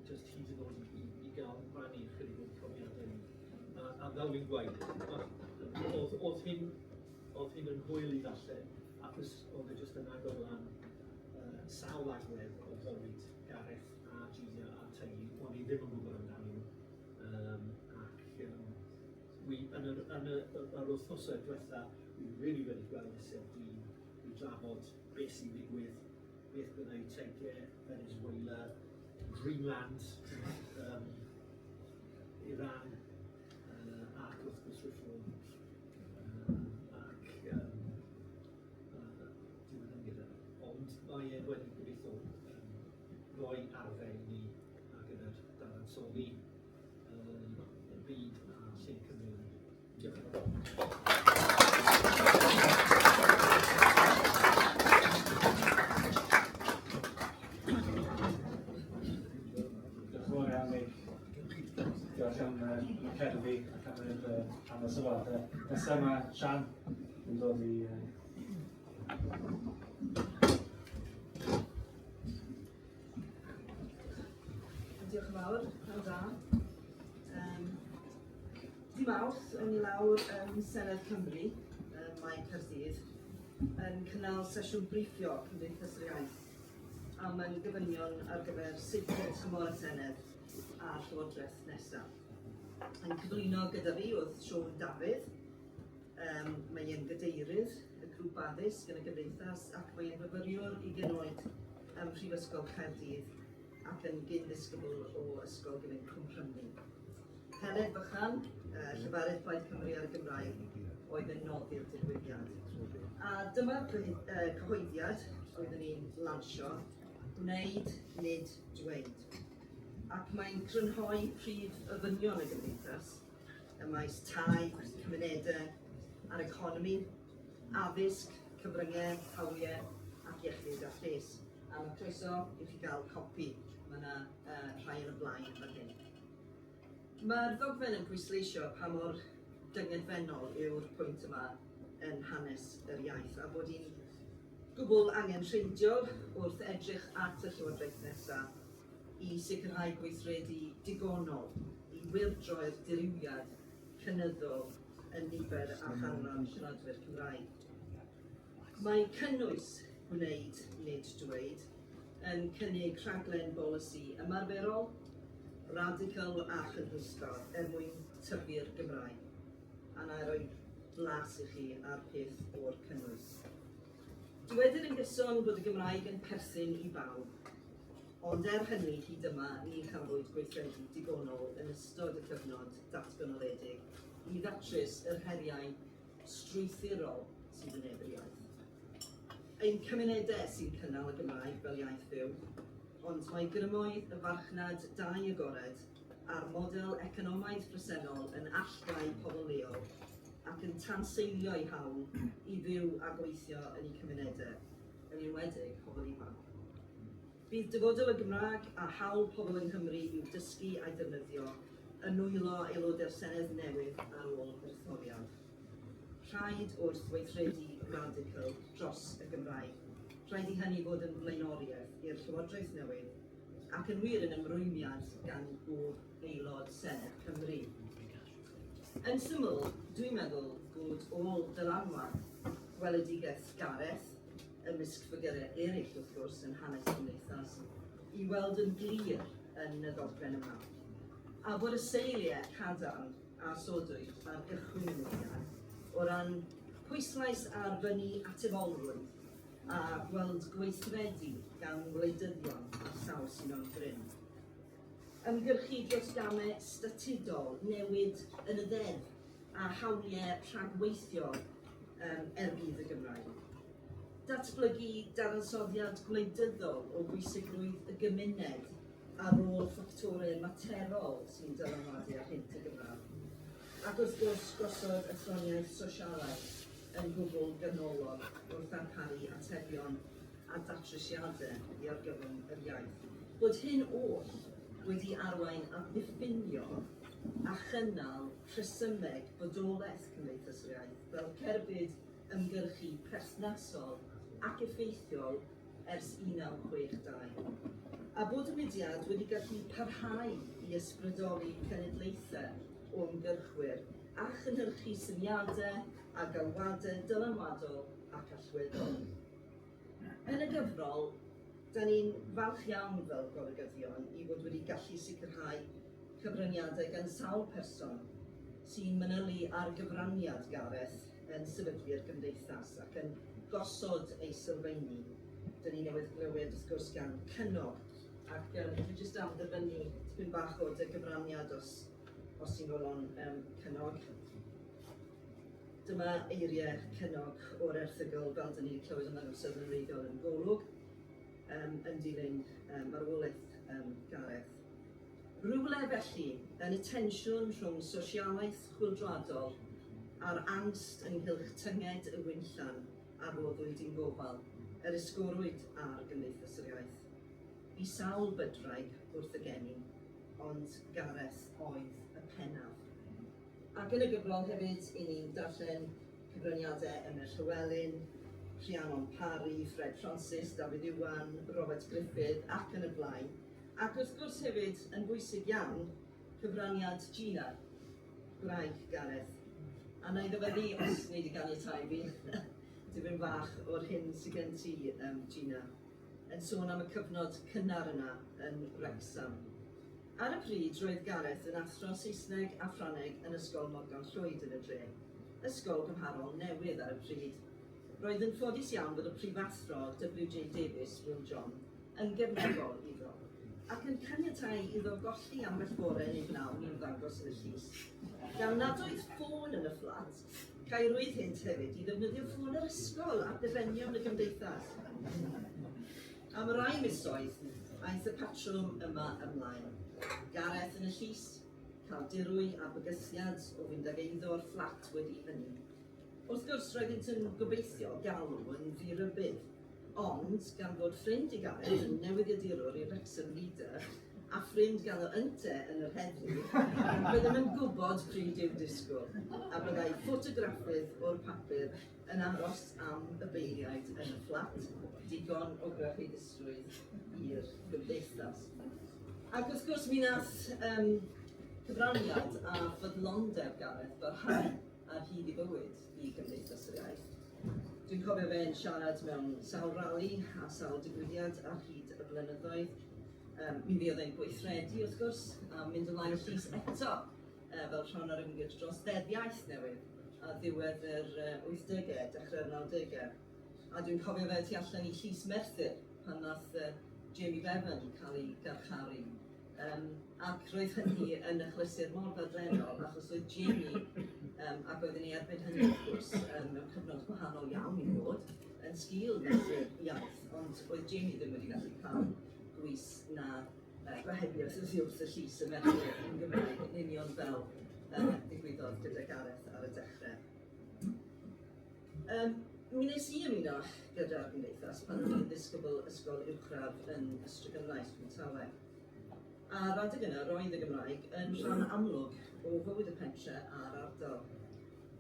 just hyd yn oed i gael rannu chydig o'r profiadau ni. A fel fi'n gweud, oedd hyn yn hwyl i ddarllen, achos oedd e jyst yn agor lan sawl agwedd o fywyd Gareth a Gina a teulu, o'n i ddim yn gwybod amdanyn nhw. Ac yn yr wythnosau diwetha, wi wedi gweld nesaf i drafod beth sy'n digwydd, beth byddai teithiau Venezuela, Greenland, Iran, ac wrth gwrs Reform. Ond mae e wedi gobeithio rhoi arfer i ni ar gyfer dadansoddi y byd a lle Cymru. Diolch yn fawr. Diolch am cerddi ac am y sylwadau. Nesaf mae Sian yn dod i... Diolch yn fawr, pnawn da. Di Mawrth yn i lawr Senedd Cymru, mae Caerdydd, yn cynnal sesiwn briffio Cymdeithas yr Iaith am yn gyfynion ar gyfer sut tymor y Senedd a'r Llywodraeth nesaf. Yn cyflwyno gyda fi oedd Siôn Dafydd, mae e'n gadeirydd y grŵp addysg yn y Gymdeithas ac mae e'n fyfyriwr i gynoed ym Mhrifysgol Caerdydd ac yn gyn-ddisgybl o Ysgol Gymryd Cwm Rhymni. Heledd Bychan, Llyfarydd Plaid Cymru ar y Gymraeg, oedd yn nodi'r digwyddiad. A dyma'r cyhoeddiad oeddwn ni'n lansio, gwneud nid dweud. Ac mae'n crynhoi prif ofynion y Gymdeithas, y maes tai, cymunedau, a'r economi, addysg, cyfryngau, hawiau ac iechyd a lles. A mae croeso i chi gael copi. Mae yna rhai yn y blaen fan hyn. Mae'r ddogfen yn pwysleisio pa mor dyngedfennol yw'r pwynt yma yn hanes yr iaith, a bod hi'n gwbl angenrheidiol wrth edrych at y Llywodraeth nesaf i sicrhau gweithredu digonol i wildroi'r diriwiad cynyddol yn nifer a chanran siaradwyr Cymraeg. Mae cynnwys gwneud nid dweud yn cynnig rhaglen bolisi ymarferol, radical a chynhwysfawr mwyn tyfu'r Gymraeg. A na roi blas i chi ar peth o'r cynnwys. Dywedir yn gyson bod y Gymraeg yn perthyn i bawb, ond hynny hyd yma ni'n chafwyd gweithredu digonol yn ystod y cyfnod datganoledig i ddatrys yr heriau strwythurol sydd yn eb yr iaith. Ein cymunedau sy'n cynnal y Gymraeg fel iaith fyw, ond mae grymoedd y farchnad dau agored a'r model economaidd presennol yn allgau pobl leol ac yn tanseilio eu hawl i fyw a gweithio yn eu cymunedau, yn enwedig pobl ifanc. Bydd dyfodol y Gymraeg a hawl pobl yng Nghymru i'w dysgu a'i defnyddio yn nwylo aelodau'r Senedd newydd ar ôl yr etholiad. Rhaid wrth weithredu radical dros y Gymraeg. Rhaid i hynny fod yn blaenoriaeth i'r Llywodraeth newydd ac yn wir yn ymrwymiad gan bob aelod Senedd Cymru. Yn syml, dwi'n meddwl bod ôl dylanwad gweledigaeth Gareth, ymysg ffigurau eraill wrth gwrs yn hanes cymdeithas, i weld yn glir yn y ddogfen yma. A bod y seiliau cadarn a sodwyd ar gychwyn y mudiad o ran pwyslais ar fyny atebolrwydd a gweld gweithredu gan wleidyddion ar saws un o'n gryn. Ymgyrchu dros gamau statudol, newid yn y ddeddf a hawliau rhagweithio bydd y Gymraeg. Datblygu dadansoddiad gwleidyddol o bwysigrwydd y gymuned ar ôl ffactorau materol sy'n dylanwadu ar hyn y Gymraeg. Ac wrth gwrs gosod athroniaeth sosialaeth yn gwbl ganolog wrth darparu atebion a datrysiadau i argyfwng yr iaith. Bod hyn oll wedi arwain at ddiffinio a chynnal rhesymeg bodolaeth Cymdeithas yr Iaith fel cerbyd ymgyrchu perthnasol ac effeithiol ers 1962. A bod y mudiad wedi gallu parhau i ysbrydoli cenedlaethau o ymgyrchwyr a chynhyrchu syniadau a galwadau dylanwadol ac allweddol. Yn y gyfrol, da ni'n falch iawn fel golygyddion i fod wedi gallu sicrhau cyfraniadau gan sawl person sy'n manylu ar gyfraniad Gareth yn sefydlu'r gymdeithas ac yn gosod ei sylfaeni. Dyn ni newydd glywed wrth gwrs gan Cynog ac dwi jyst am ddyfynu tipyn bach o dy gyfraniad os sy'n fod o'n Cynog. Dyma eiriau Cynog o'r erthygl fel dyn ni wedi clywed yma nhw sydd yn wreiddiol yn golwg yn dilyn marwolaeth Gareth. Rhywle felly yn y tensiwn rhwng sosialaeth chwyldroadol a'r angst ynghylch tynged y wynllan a roddwyd i'n gofal, yr ysgorwyd ar Gymdeithas yr Iaith. Bu sawl bydraig wrth y geni, ond Gareth oedd y pennaf. Ac yn y gyfrol hefyd, i ni'n darllen cyfraniadau yn y Llywelyn, Rhiannon Parry, Fred Francis, David Iwan, Robert Griffith ac yn y blaen. Ac wrth gwrs hefyd, yn bwysig iawn, cyfraniad Gina, gwraig Gareth. A na i ddefyddu os ni wedi ganiatáu fi, dipyn bach o'r hyn sydd gen ti, Gina, yn sôn am y cyfnod cynnar yna yn Wrecsam. Ar y pryd, roedd Gareth yn athro Saesneg a Ffrangeg yn Ysgol Morgan Llwyd yn y dre, ysgol gymharol newydd ar y pryd. Roedd yn ffodus iawn bod y prifathro W.J. Davies, Will John, yn gefnogol iddo, ac yn caniatáu iddo golli ambell bore neu bnawn i'w ddangos yn y llys. Gan nad oedd ffôn yn y fflat, caerwyd hynt hefyd i ddefnyddio ffôn yr ysgol ar ddefenion y gymdeithas. Am rai misoedd, aeth y patrwm yma ymlaen. Gareth yn y llys, cael dirwy a bygythiad o fynd ag eiddo'r fflat wedi hynny. Wrth gwrs, roedd yn gobeithio galw yn ddirybydd, ond gan fod ffrind i Gareth yn newyddiadurwr i'r Wrexham Leader a ffrind galw ynte yn yr heddlu, byddem yn gwybod pryd i'w disgwyl, a byddai ffotograffydd o'r papur yn aros am y beiriaid yn y fflat, digon o greaduddusrwydd i'r gymdeithas. Ac wrth gwrs, mi nath cyfraniad a ffyddlondeb Gareth barhau ar hyd i bywyd i Gymdeithas yr Iaith. Dwi'n cofio fe'n siarad mewn sawl rali a sawl digwyddiad ar hyd y blynyddoedd. Mi fuodd e'n gweithredu wrth gwrs, a mynd ymlaen y llys eto fel rhan o'r ymgyrch dros ddeddiaeth newydd a ddiwedd yr 80au, dechrau'r 90au. A dwi'n cofio fe tu allan i llys Merthyr pan nath Jamie Bevan cael ei garcharu. Ac roedd hynny yn achlysur mor ddadlennol achos oedd Jamie ac oedden ni erbyn hynny wrth gwrs mewn cyfnod gwahanol iawn i fod yn sgil Merthyr Iaith, ond oedd Jamie ddim wedi gallu cael gwys na gohebiaeth wrth y llys y Merthyr yn Gymraeg yn union fel ddigwyddodd gyda Gareth ar y dechrau. Mi nes i ymuno gyda'r gymdeithas pan o'n i'n ddisgybl ysgol uwchradd yn Ystrygynlais, Cwmtawe. A'r adeg yna roedd y Gymraeg yn rhan amlwg o fywyd y pentre a'r ardal,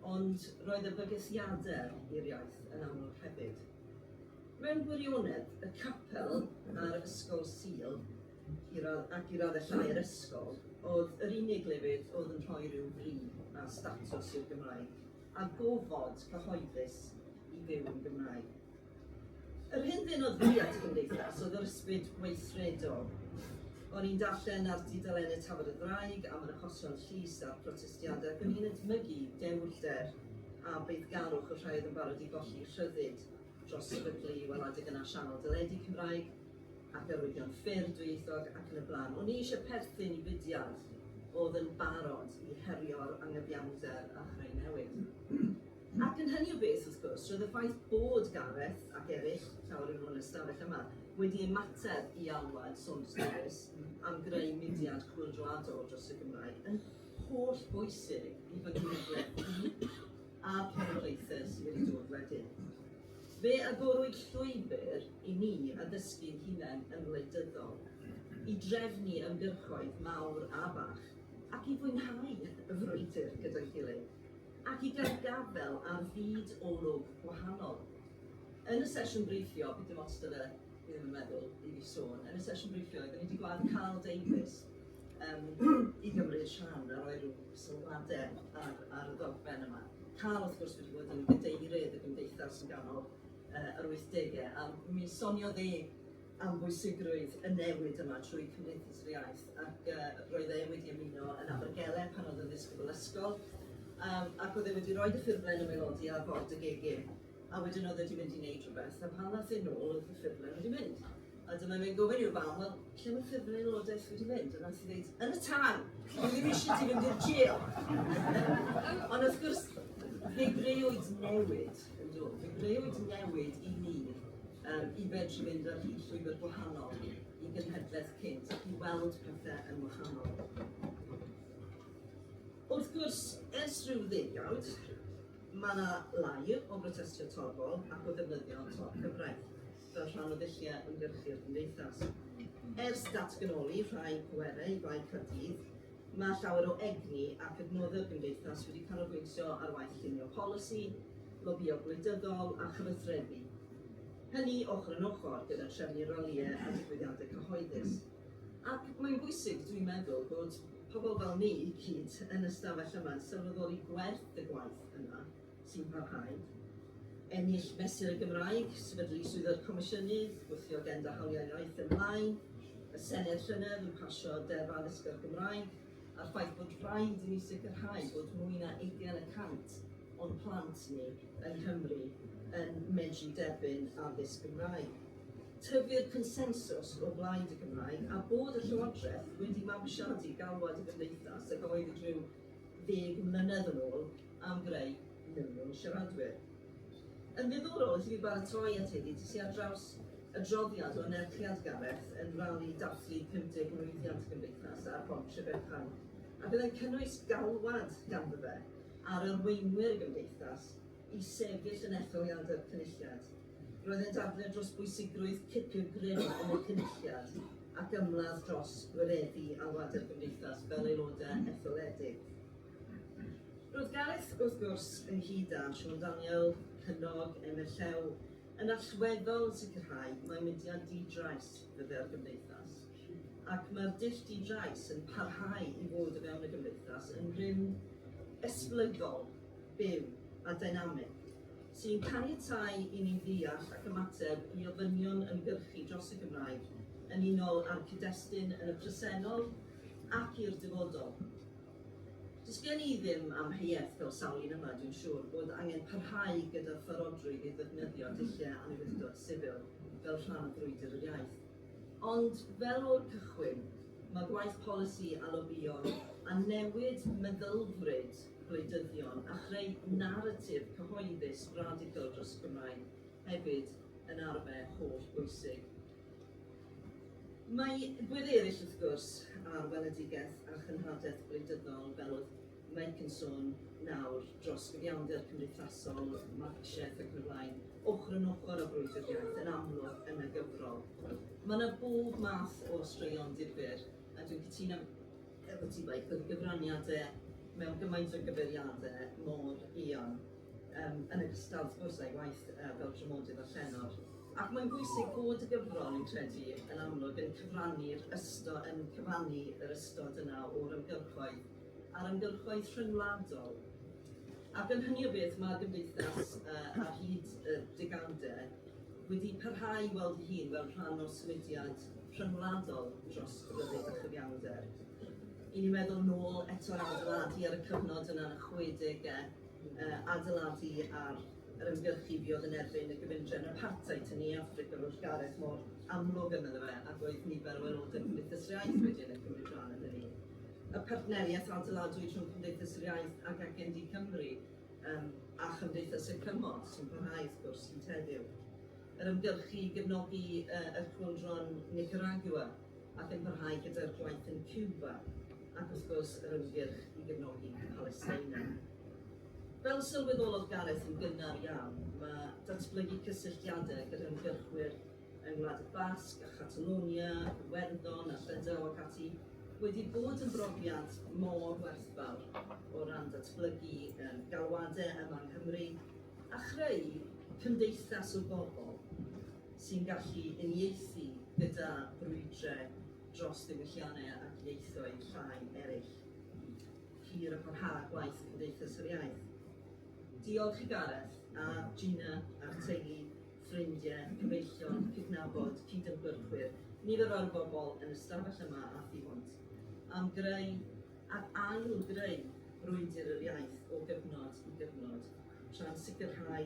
ond roedd y bygythiadau i'r iaith yn amlwg hefyd. Mewn gwirionedd, y capel a'r ysgol Sul, ac i raddau llai yr ysgol, oedd yr unig lefydd oedd yn rhoi rhyw fri a statws i'r Gymraeg, a gofod cyhoeddus i fyw yn Gymraeg. Yr hyn ddynodd fi at y gymdeithas oedd yr ysbryd weithredol. O'n i'n darllen ar dudalennau Tafod y Ddraig am yr achosion llys a'r protestiadau ac o'n i'n edmygu dewrder a beiddgarwch o rhai oedd yn barod i golli rhyddid dros sefydlu weladig yna sianel dyledu Cymraeg ac arwyddion ffyrdd dwyieithog ac yn y blaen. O'n i eisiau perthyn i fudiad oedd yn barod i herio'r angyfiawnder a chreu newid. Ac yn hynny o beth, wrth gwrs, roedd y ffaith bod Gareth ac eraill, llawer yn hwn ystafell yma, wedi ymateb i alwad Saunders Lewis am greu mudiad chwyldroadol dros y Gymraeg yn holl bwysig i fynhwyddiaeth ni a'r cenedlaethau sydd wedi dod wedyn. Fe agorwyd llwybr i ni a ddysgu'n hunain yn wleidyddol, i drefnu ymgyrchoedd mawr a bach, ac i fwynhau y frwydr gyda'i gilydd, ac i gael gafel ar fyd olwg gwahanol. Yn y sesiwn briffio, bydd dim ots dyna, fi ddim yn meddwl i fi sôn, yn y sesiwn briffio, oeddwn i wedi gweld Carl Davies i gymryd rhan a roi rhyw sylwadau ar y ddogfen yma. Carl, wrth gwrs, wedi bod yn gydeirydd y gymdeithas yn ganol yr 80au, a mi soniodd am bwysigrwydd y newid yma trwy Cymdeithas yr Iaith, ac roedd e wedi ymuno yn Aberystwyth pan oedd yn ddisgybl ysgol, ac oedd e wedi rhoi y ffurflen y melodi ar ford y gegin, a wedyn oedd e wedi mynd i wneud rhywbeth, a pan ddath e nôl oedd y ffurflen wedi mynd. A dyma fe'n gofyn i'w fam, wel, lle mae ffurflen y lodaeth wedi mynd? A nath i ddweud, yn y tân, dwi ddim eisiau ti fynd i'r jail. Ond wrth gwrs, fe greuwyd newid, fe greuwyd newid i ni, i fedru fynd ar hyd llwybr gwahanol, i gynhedlaeth cynt, ac i weld pethau yn wahanol. Wrth gwrs, ers rhyw ddegawd, mae yna lai o brotestio torbol ac o ddefnyddio top cyfraith, fel rhan o ddulliau ymgyrchu'r gymdeithas. Ers datganoli rhai pwerau i bai Caerdydd, mae llawer o egni ac adnoddau'r gymdeithas wedi canolbwyntio ar waith llunio polisi, lobio gwleidyddol a chyfathrebu. Hynny ochr yn ochr gyda trefnu roliau a digwyddiadau cyhoeddus. Ac mae'n bwysig, dwi'n meddwl, bod pobl fel ni i gyd yn ystafell yma yn sylweddoli gwerth y gwaith yna sy'n parhau. Ennill mesur y Gymraeg, sefydlu swyddog comisiynydd, gweithio agenda hawliau iaith ymlaen, y Senedd llynedd yn pasio deddf addysg ar Gymraeg, a'r ffaith bod rhaid i ni sicrhau bod mwy na 80% o'n plant ni yn Cymru yn medru derbyn addysg Gymraeg. Tyfu'r consensus o blaid y Gymraeg a bod y Llywodraeth wedi mabwysiadu galwad y gymdeithas ac oedd rhyw 10 mlynedd yn ôl am greu miliwn siaradwyr. Yn ddiddorol, i fi baratoi at hyn, ti ar draws y droddiad o nerchiad Gareth yn rali dathlu 50 mlynedd gymdeithas ar bont Rhyfechau. A byddai'n cynnwys galwad ganddo fe ar arweinwyr y gymdeithas i sefyll yn etholiadau'r cynulliad. Roedd e'n dadlau dros bwysigrwydd cipio grym yn y cynulliad ac ymladd dros gwireddu alwadau'r gymdeithas fel aelodau etholedig. Roedd Gareth, wrth gwrs, yn hyd â Siôn Daniel, Cynog, Emyr Llew, yn allweddol sicrhau mae mudiad di-drais fydde'r gymdeithas. Ac mae'r dull di-drais yn parhau i fod o fewn y gymdeithas yn rym esblygol, byw a dynamic, sy'n caniatáu i ni ddeall ac ymateb i ofynion ymgyrchu dros y Gymraeg yn unol â'r cyd-destun yn y presennol ac i'r dyfodol. Does gen i ddim amheuaeth fel sawl un yma, dwi'n siŵr, bod angen parhau gyda'r pharodrwydd i ddefnyddio dulliau annibyddod sifil fel rhan o frwydr yr iaith. Ond fel o'r cychwyn, mae gwaith polisi a lobio a newid meddylfryd gwleidyddion a chreu naratif cyhoeddus radical dros y Gymraeg hefyd yn arfer holl bwysig. Mae gwedd eraill wrth gwrs ar weledigaeth a chynhadaeth gwleidyddol fel oedd Meic yn sôn nawr dros gyfiawnder cymdeithasol, marcsiaeth ac yn y blaen, ochr yn ochr o frwydr iaith yn amlwg yn y gyfrol. Mae yna bob math o straeon difyr, a dwi'n cytuno efo ti Meic, oedd gyfraniadau mewn gymaint o gyfeiriadau mor eon yn ogystal wrth gwrs â'i waith fel dramodydd a llenor. Ac mae'n bwysig bod y gyfrol yn credu yn amlwg yn cyfrannu'r ystod, yn cyfannu yr ystod yna o'r ymgyrchoedd a'r ymgyrchoedd rhyngwladol. Ac yn hynny o beth mae'r gymdeithas ar hyd y degawdau wedi parhau i weld ei hun fel rhan o symudiad rhyngwladol dros ryddid a chyfiawnder. I ni meddwl nôl eto ar adeiladu ar y cyfnod yna yn y 60au, adeiladu ar yr ymgyrchu fi oedd yn erbyn y gyfundrefn apartheid yn ei Affrica wrth Gareth mor amlwg yn iddo fe, ac oedd nifer o aelodau Cymdeithas yr Iaith wedyn yn cymryd rhan yn hynny. Y partneriaeth adeiladwy rhwng Cymdeithas yr Iaith ac Agendi Cymru a Chymdeithas y Cymod sy'n parhau wrth gwrs hyd heddiw. Yr ymgyrchu i gefnogi y chwyldron Nicaragua ac yn parhau gyda'r gwaith yn Cuba, ac wrth gwrs yr ymgyrch i gefnogi Palestina. Fel sylweddolodd Gareth yn gynnar iawn, mae datblygu cysylltiadau gyda'r ymgyrchwyr yng Ngwlad y Basg, a Catalonia, Iwerddon, a Llydaw ac ati wedi bod yn brofiad mor werthfawr o ran datblygu galwadau yma yng Nghymru a chreu cymdeithas o bobl sy'n gallu uniaethu gyda brwydrau dros ddiwylliannau ac ieithoedd llai eraill. Hir y parhad gwaith Cymdeithas yr Iaith. Diolch i Gareth a Gina a'r teulu, ffrindiau, cyfeillion, cydnabod, cydymgyrchwyr, nifer o'r bobl yn y stafell yma a thu hwnt, am greu ac ail-greu brwydr yr iaith o gyfnod i gyfnod, tra'n sicrhau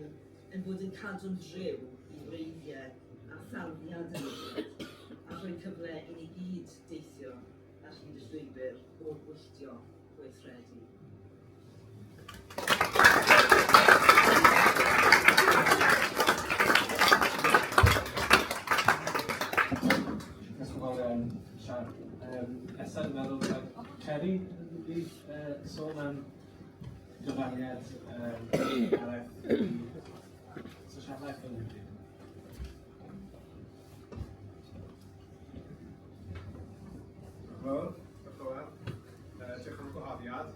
yn bod yn cadw'n driw i wreiddiau a tharddiad yn ymwneud, a rhoi cyfle i ni gyd deithio ar hyd y llwybr o gwylltio gweithredu. Esa'n meddwl Ceri wedi sôn am gyfaniad Gareth i sosialaeth yn Nghymru. Diolch yn fawr. Diolch am gwahoddiad.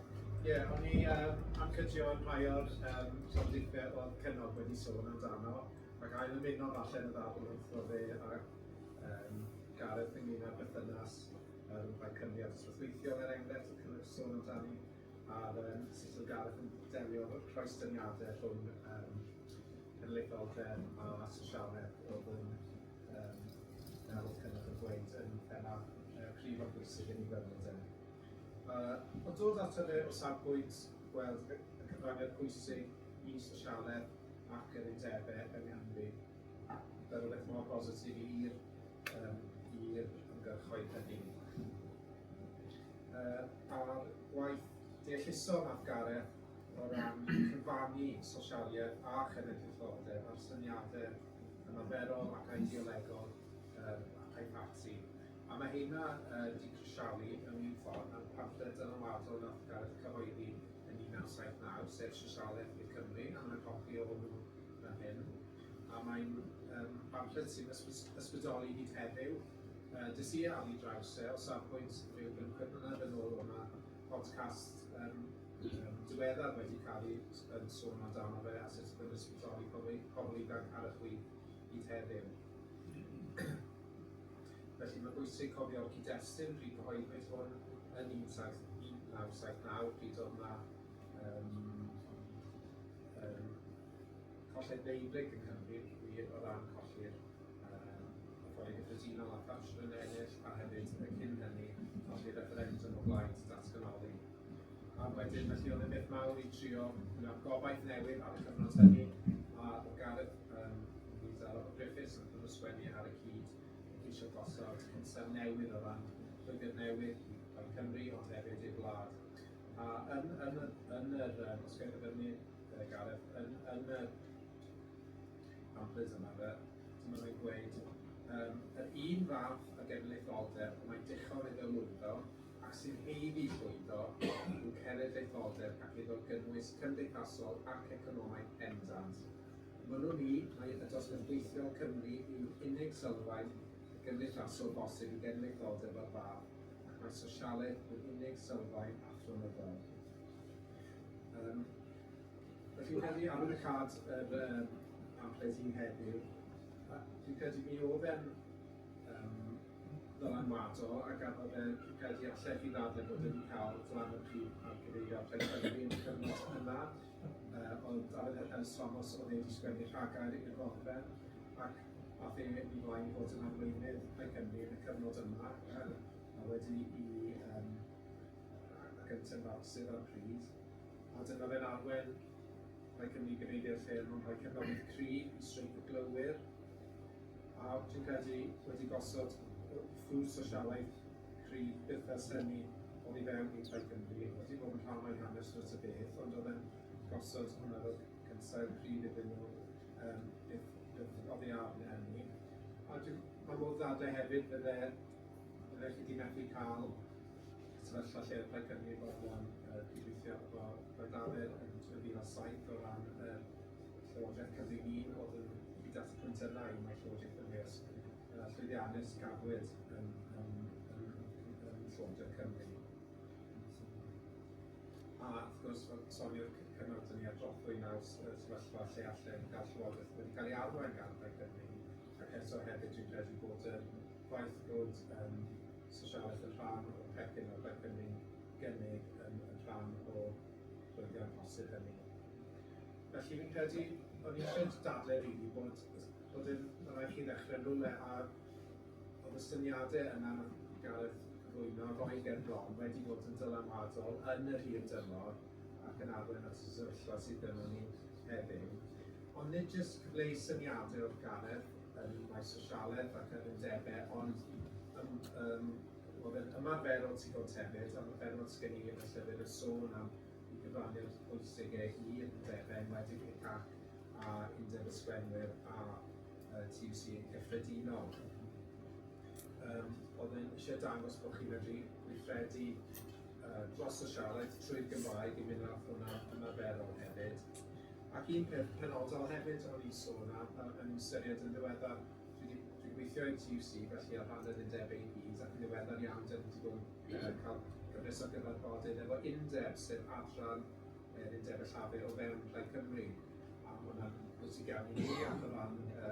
O'n i am cydio yn rhai o'r trafodaethau oedd Cynog wedi sôn amdano, ac ail ymuno falle yn y ddarlith o fe a Gareth ynglyn â'r berthynas rhai Cymru a dosbarthweithiol enghraifft o Cynog sôn amdani, a'r sut oedd Gareth yn delio o'r croesdyniadau rhwng cenedlaetholdeb a sosialaeth oedd yn fel Cynog yn dweud yn thema prif o bwysig yn ei gwefnodau. Ond dod at hynny o safbwynt gweld y cyfraniad pwysig i sosialaeth ac yr undebau yng Nghymru, fel rhywbeth mor positif i'r ymgyrchoedd hynny. A'r gwaith dealluso nath Gareth o ran cyfannu sosialiaeth a chenedlaetholdeb a'r syniadau ymarferol ac ideolegol a'i fati. A mae hynna wedi crisialu yn un ffordd am pamfflet dylanwadol nath Gareth cyhoeddi yn 1979, sef Sosialaeth i'r Cymru, a mae'n copi o hwnnw fan hyn. A mae'n pamfflet sy'n ysbrydoli hyd heddiw. Dys i ar ei draws o safbwynt rhyw bymtheg mlynedd yn ôl o'na podcast diweddar wedi cael ei sôn amdano fe a sut yn ysbrydoli pobl ifanc ar y chwith hyd heddiw. Felly mae'n bwysig cofio'r cyd-destun pryd cyhoeddwyd hwn yn 1979, pryd oedd yna colled neibrig yn Cymru o ran colli'r etholiad gyffredinol a Thatcher yn ennill, a hefyd cyn hynny colli'r referendum o blaid datganoli. A wedyn felly oedd yn beth mawr i trio gobaith newydd ar y cyfnod hynny, a o Gareth o Griffiths yn ysgwennu ar y cyd eisiau gosod concern newydd o ran llwybr newydd yn Cymru, ond hefyd i'r wlad. A yn yr ysgrifennu Gareth, yn y pamfflet yma, mae'n gweud yr un fath o genedlaetholdeb mae'n dichol iddo lwyddo ac sy'n heiddi llwyddo yw cenedlaetholdeb ac iddo gynnwys cymdeithasol ac economaidd pendant. Mynwn ni, mae y dosbarthiol Cymru yw'r unig sylfaen gymdeithasol bosib i genedlaetholdeb o'r fath, ac mae sosialaeth yw'r unig sylfaen athronyddol. Felly heddi ar y cad yr pamfflet i heddiw, dwi'n credu mi oedd e'n ddylanwadol ac oedd e'n credu allai i ddadlau bod wedi cael dylanwad prif ar gyfeirio pleidleisio yn y cyfnod yna. ond ar y Ynys Thomas oedd wedi sgwennu rhagair i'r Gogledd, ac ath ei flaen fod yn arweinydd Plaid Cymru yn y cyfnod yma, a wedi gyntaf farsydd ar y pryd. A dyna fe'n arwen Plaid Cymru gyfeiriad lle mewn rhai cyfnodau cry i streic y glywir. A dwi'n credu wedi gosod ffrwd sosialaeth cry bythas hynny oedd i fewn i Plaid Cymru. Wedi bod yn rhan o'i hanes dros y beth, ond oedd yn gosod hwnna fel cynsau'r pryd iddyn nhw oedd ei arn hynny. A mae modd ddadau hefyd fydde chi wedi methu cael sefyllfa lle Plaid Cymru bod yn cydweithio efo Plaid Aberystwyth yn 2007 o ran Llywodraeth Cymru un oedd yn hyd at y pwynt yna i mae'r Llywodraeth ymwys llwyddiannus gafwyd yn Llywodraeth Cymru. A wrth gwrs, sonio'r cynnwys ni ar drothwy naws sefyllfa lle allan gael Llywodraeth wedi cael ei arwain gan Plaid Cymru. Ac eto hefyd dwi'n credu bod y gwaith bod sosialaeth yn rhan o'r pecyn o'r Plaid Cymru'n gynnig yn rhan o rwyddion posib hynny. Felly fi'n credu, o'n i'n eisiau dadlau rili bod yn rhaid chi ddechrau rhywle a oedd y syniadau yna Gareth cyflwyno roi gen bron wedi bod yn dylanwadol yn yr hir dymor ac yn arwain at y sefyllfa sydd gyda ni heddiw. Ond nid jyst cyfleu syniadau o'r Gareth yn maes sosialaeth ac yn undebau, ond oedd yn ymarferol tu hwnt hefyd, ymarferol sgen i yn y llyfr yn sôn am i gyfraniad pwysigau i undebau, enwedig i'r cac a undeb ysgwenwyr a TUC yn cyffredinol. Oedd yn eisiau dangos bod chi'n medru gweithredu dros sosialaeth trwy'r Gymraeg i mynd â hwnna ymarferol hefyd. Ac un peth penodol hefyd o'n i'n sôn yn ystyried yn ddiweddar, dwi'n gweithio i'r TUC, felly ar rhan yr undebau i gyd, ac yn ddiweddar iawn dyn wedi bod cael gyfres o gyfarfodydd efo undeb sef adran undebau llafur o fewn Plaid Cymru. A hwnna'n bwysig iawn i ni ac o ran y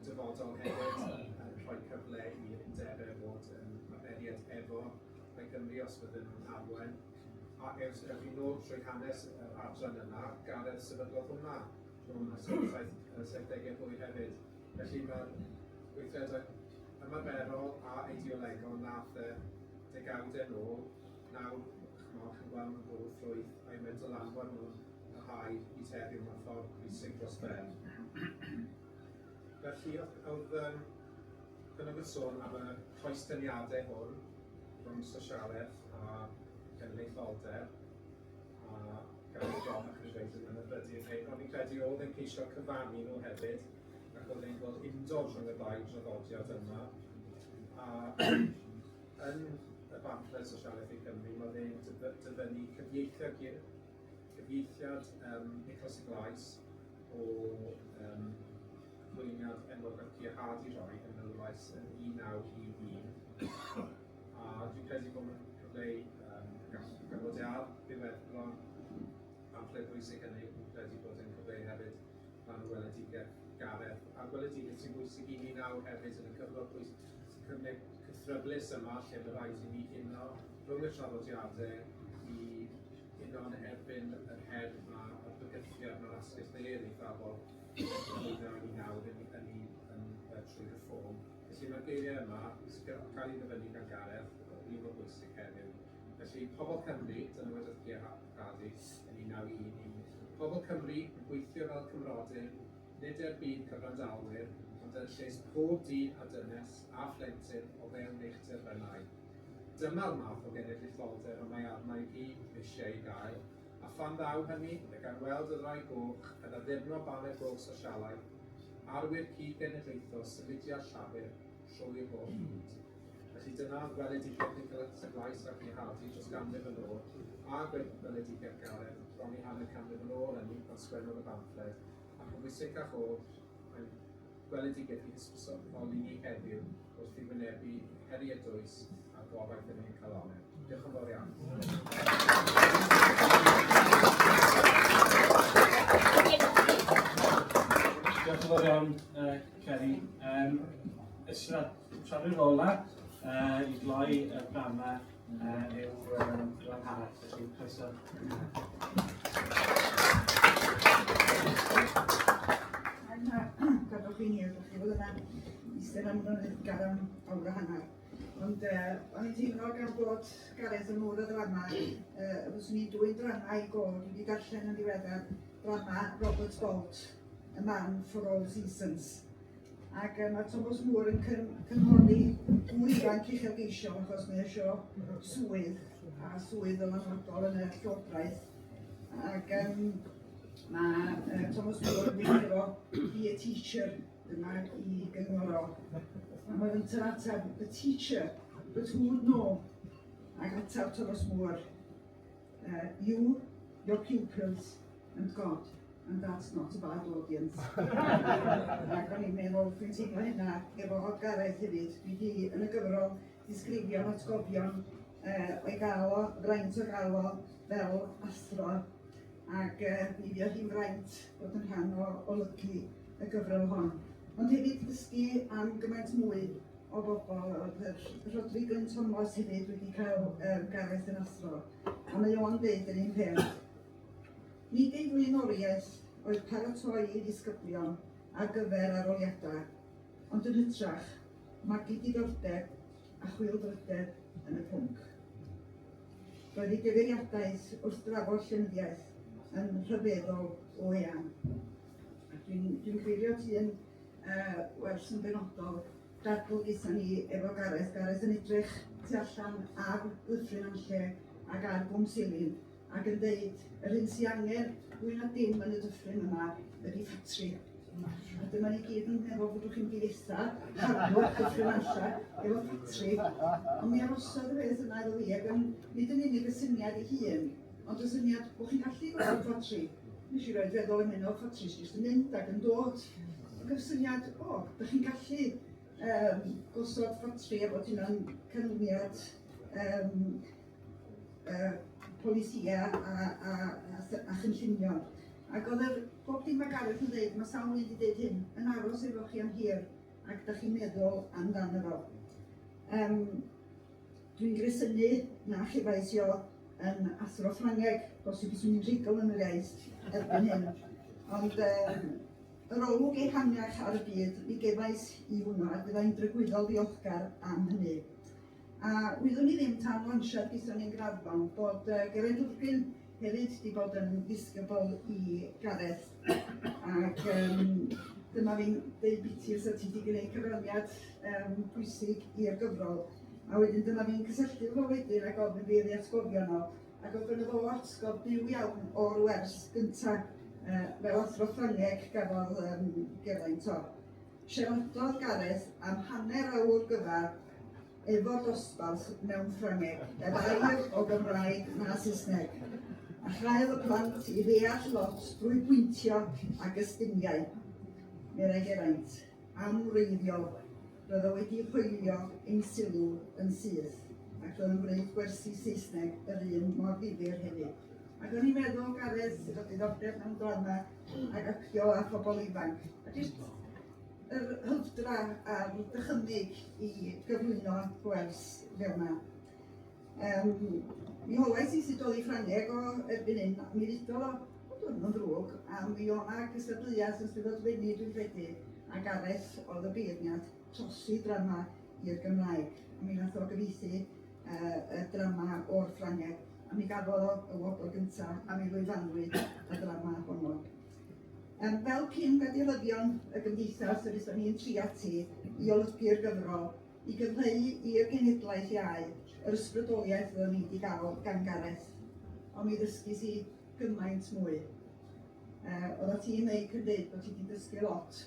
dyfodol hefyd yn rhoi cyfle i'r undebau fod yn maberiad efo Plaid Cymru os bydden nhw'n arwain. Ac ewch chi nôl trwy hanes yr adran yna, Gareth sefydlodd hwnna rhwng y 70au blwydd hefyd. Felly mae'r gweithredau ymarferol a eideolegol nath degawdau nôl, nawr chi'n gweld yn gwrdd ffrwyth a'i mynd dylanwad nhw'n parhau i teddi mewn ffordd pwysig dros ben. Felly oedd yn sôn am y rhoestyniadau hwn rhwng sosialaeth a cenedlaetholdeb a gael ei bron ac yn dweud yn y brydydd hyn, ond i'n credu oedd yn ceisio cyfannu nhw hefyd ac oedd e'n gweld undod rhwng y ddau draddodiad yma. A yn y bamffled sosialaeth i Cymru, oedd e'n dyfynnu cyfieithiad Nicholas y Glais o ddwyniad enwog ac i hadu roi yn y Lais yn 1911. A dwi'n credu bod yn cyfleu ganfodiad ddiweddglo ampled bwysig hynny, dwi'n credu bod yn cyfleu hefyd fan y weledigaeth Gareth. A gweledigaeth sy'n bwysig i ni nawr hefyd yn y cyfnod bwysig cythryblus yma lle mae rhaid i ni uno rhwng y traddodiadau i uno yn erbyn yr her a'r bygythiad mae'r asgell neu'r ei ddafod yn nawr yn trwy reform. Felly mae'r geiriau yma sy'n cael ei ddyfynnu gan Gareth un o bwysig heddiw. Felly, pobl Cymru, dyna wedi gadu yn 1911. Pobl Cymru yn gweithio fel cymrodyn, nid erbyn cyfrandalwyr, ond yn lles pob dyn a dynes a phlentyn o fewn eich terfynau. Dyma'r math o genedlaetholdeb y mae arna i gyd eisiau ei gael, a phan ddaw hynny, y gan weld y ddau goch yn addurno baned goch sosialaeth, arwyr cyd-genedlaethol symudiad llafur trwy'r holl byd. Felly dyna gweledigaeth Nicholas y Glais ac i hadu dros ganrif yn ôl, a gweledigaeth Gareth bron i hanner canrif yn ôl yn pan sgwennodd y bamffled. Ac yn bwysicach o, mae'n gweledigaeth i hysbrysodol i ni heddiw wrth i wynebu heriau dwys a gobaith yn ein calonau. Diolch yn fawr iawn. Diolch yn fawr iawn, Ceri. Siarad ola i gloi y drama yw Gareth, felly croeso. bod chi'n hir, bod chi fod yna eistedd am Gar am awr a hanner. Ond o'n i'n teimlo gan bod Gareth yn mŵr y drama, fyswn i'n dwy'n drama i god, wedi darllen yn ddiweddar drama Robert Bolt, A Man for All Seasons. Ac mae Thomas Moore yn cynhorni mwy ifanc uchelgeisiol achos mae eisiau swydd, a swydd fel anfodol yn y llywodraeth. Ac mae Thomas Moore yn gweithio Be a Teacher yma i gyngor o. Mae'n yn ateb, the teacher, but who would know? Ac ateb Thomas Moore, you, your pupils, and God. And that's not a bad audience. Ac o'n i'n meddwl, dwi'n teimlo hynna efo Gareth hefyd. Dwi wedi yn y gyfrol disgrifio'n atgofion o'i gael o, fraint o gael o fel athro. Ac mi fuodd hi'n fraint bod yn rhan o olygu y gyfrol hon. Ond hefyd dysgu am gymaint mwy o bobl. Oedd Rodrigo Thomas hefyd wedi cael Gareth yn athro. A mae o'n dweud yn un peth. Nid ei flaenoriaeth oedd paratoi ei ddisgyblion ar gyfer aroliadau, ond yn hytrach, magu diddordeb a chwildrydeb yn y pwnc. Roedd ei gyfeiriadaeth wrth drafod llenyddiaeth yn rhyfeddol o eang. Dwi'n gweirio ti yn wers yn benodol dadl gyda ni efo Gareth. Gareth yn edrych tu allan ar Llyfr Anlle ac ar Gwm Silin ac yn dweud yr hyn sy'n angen fwy na dim yn y dyffryn yma ydy ffatri. A dyma ni gyd yn meddwl fod chi'n gyfeitha harddwch Llyfr Anlle efo ffatri. Ond mi arosodd y beth yna iddo fi ac nid yn unig y syniad ei hun, ond y syniad bod chi'n gallu gosod ffatri. Nes i roed feddwl yn mynd o ffatri sy'n just yn mynd ac yn dod. Ac y syniad, ydych chi'n gallu gosod ffatri a bod hynna'n canlyniad polisia a chynllunio. Ac oedd bob dim mae Gareth yn dweud, mae sawl wedi dweud hyn, yn aros efo chi am hir ac ydych chi'n meddwl amdano fo. Dwi'n gresynu na chyfaisio yn athro Ffrangeg, bosib byswn i'n rhugl yn yr iaith erbyn hyn. Ond yr olwg ehangach ar y byd, mi gefais i hwnna, a byddai'n drygwyddol ddiolchgar am hynny. A wyddwn ni ddim tan lansiad gyda ni'n Graddfan bod Geraint Wrgyn hefyd wedi bod yn ddisgybl i Gareth. Ac dyma fi'n deud biti os ti wedi gwneud cyfraniad pwysig i'r gyfrol. A wedyn dyma fi'n cysylltu fo wedyn ac ofyn fi ei atgofio nhw. Ac oedd yn efo atgof byw iawn o'r wers gyntaf fel athro Ffrangeg gafodd Geraint o. Siaradodd Gareth am hanner awr gyfar efo'r dosbarth mewn Ffrangeg, ef air o Gymraeg na Saesneg. A chael y plant i ddeall lot drwy bwyntio a gystumiau. Meddai Geraint, amwreiddiol, roedd o wedi hwylio ein sylw yn syth, ac roedd yn gwneud gwersi Saesneg yr un mor ddifyr hefyd. Ac o'n i'n meddwl Gareth sydd wedi diddordeb mewn drama ac actio a phobl ifanc. A jyst yr hyfdra a'r dychymyg i gyflwyno gwers fel yma. Mi holais i sut oedd i Ffrangeg o erbyn hyn, mi ddudodd o, dwi'n yn ddrwg, a mi o'na gystadleuaeth yn sydd ddodfennu dwi'n credu, a Gareth oedd y beirniad trosi drama i'r Gymraeg. A mi nath o gyfieithu y drama o'r Ffrangeg, a mi gafodd o y wobr gyntaf, a mi lwyfanwyd y drama honno. Fel cyn-gadilyddion y gymdeithas yr ysgrifennu ni'n tri ati i olygu'r gyfrol, i gyfleu i'r genedlaeth iau yr ysbrydoliaeth oedden ni wedi gael gan Gareth, ond mi ddysgus i gymaint mwy. Oedda ti'n neud cyndeud bod ti wedi dysgu lot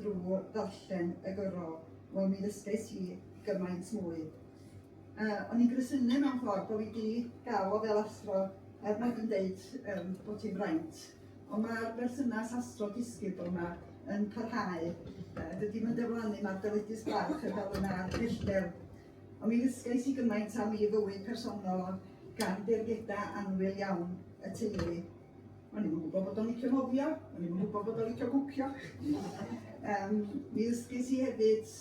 drwy ddarllen y gyfrol, wel mi ddysgus i gymaint mwy. O'n i'n gresynu mewn ffordd bod fi wedi gael o fel athro mod yn deud bod ti'n fraint. Ond mae'r berthynas astro-disgybl yma yn parhau. Dydy mae'n deflannu mae'r dyledus barch yn fel yna'r pellter. Ond mi ddysgais i gymaint am i fywyd personol gan dergedau anwyl iawn y teulu. O'n i'n gwybod bod o'n licio nofio, o'n i'n gwybod bod o'n licio gwcio. Mi ddysgais i hefyd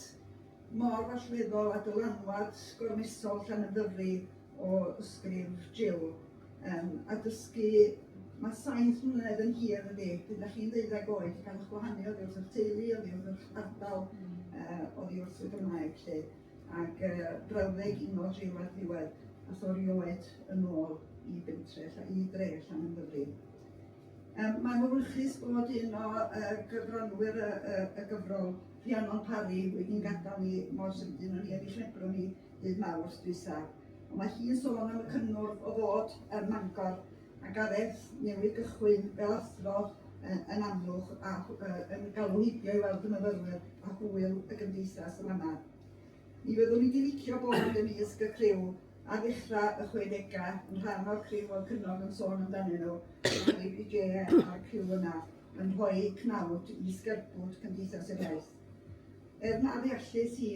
mor allweddol a dylanwad gormesol Llanymddyfri o ysgrif Jill. A dysgu Mae 7 mlynedd yn hir ydy. Pryd ydych chi'n 12 oed, gan eich gwahanu oddi wrth yr teulu, oddi wrth yr ardal, oddi wrth y Gymraeg lle. Ac brawddeg un o'r rhyw ar ddiwedd, a thor rioed yn ôl i bentre, i dre Llanymddyfri. Mae'n mwynhus bod un o gyfranwyr y gyfrol Rhiannon Parry wedi'n gadael ni mor sydyn o'n i yn ei chnebro ni dydd Mawrth dwytha. Mae hi'n sôn am y cynnwrf o fod yn Mangor, a Gareth newid gychwyn fel athro yn Amlwch a yn galw hybio i weld y myfyrwyr a hwyl y gymdeithas yn yma. Mi fyddwn ni wedi licio bod ymysg y criw a ddechrau y 60au yn rhan o'r criw o'r cynnog yn sôn amdanyn nhw, a BJ a'r criw yna yn rhoi cnawd i sgerbwd Cymdeithas yr Iaith. Na ddeallus i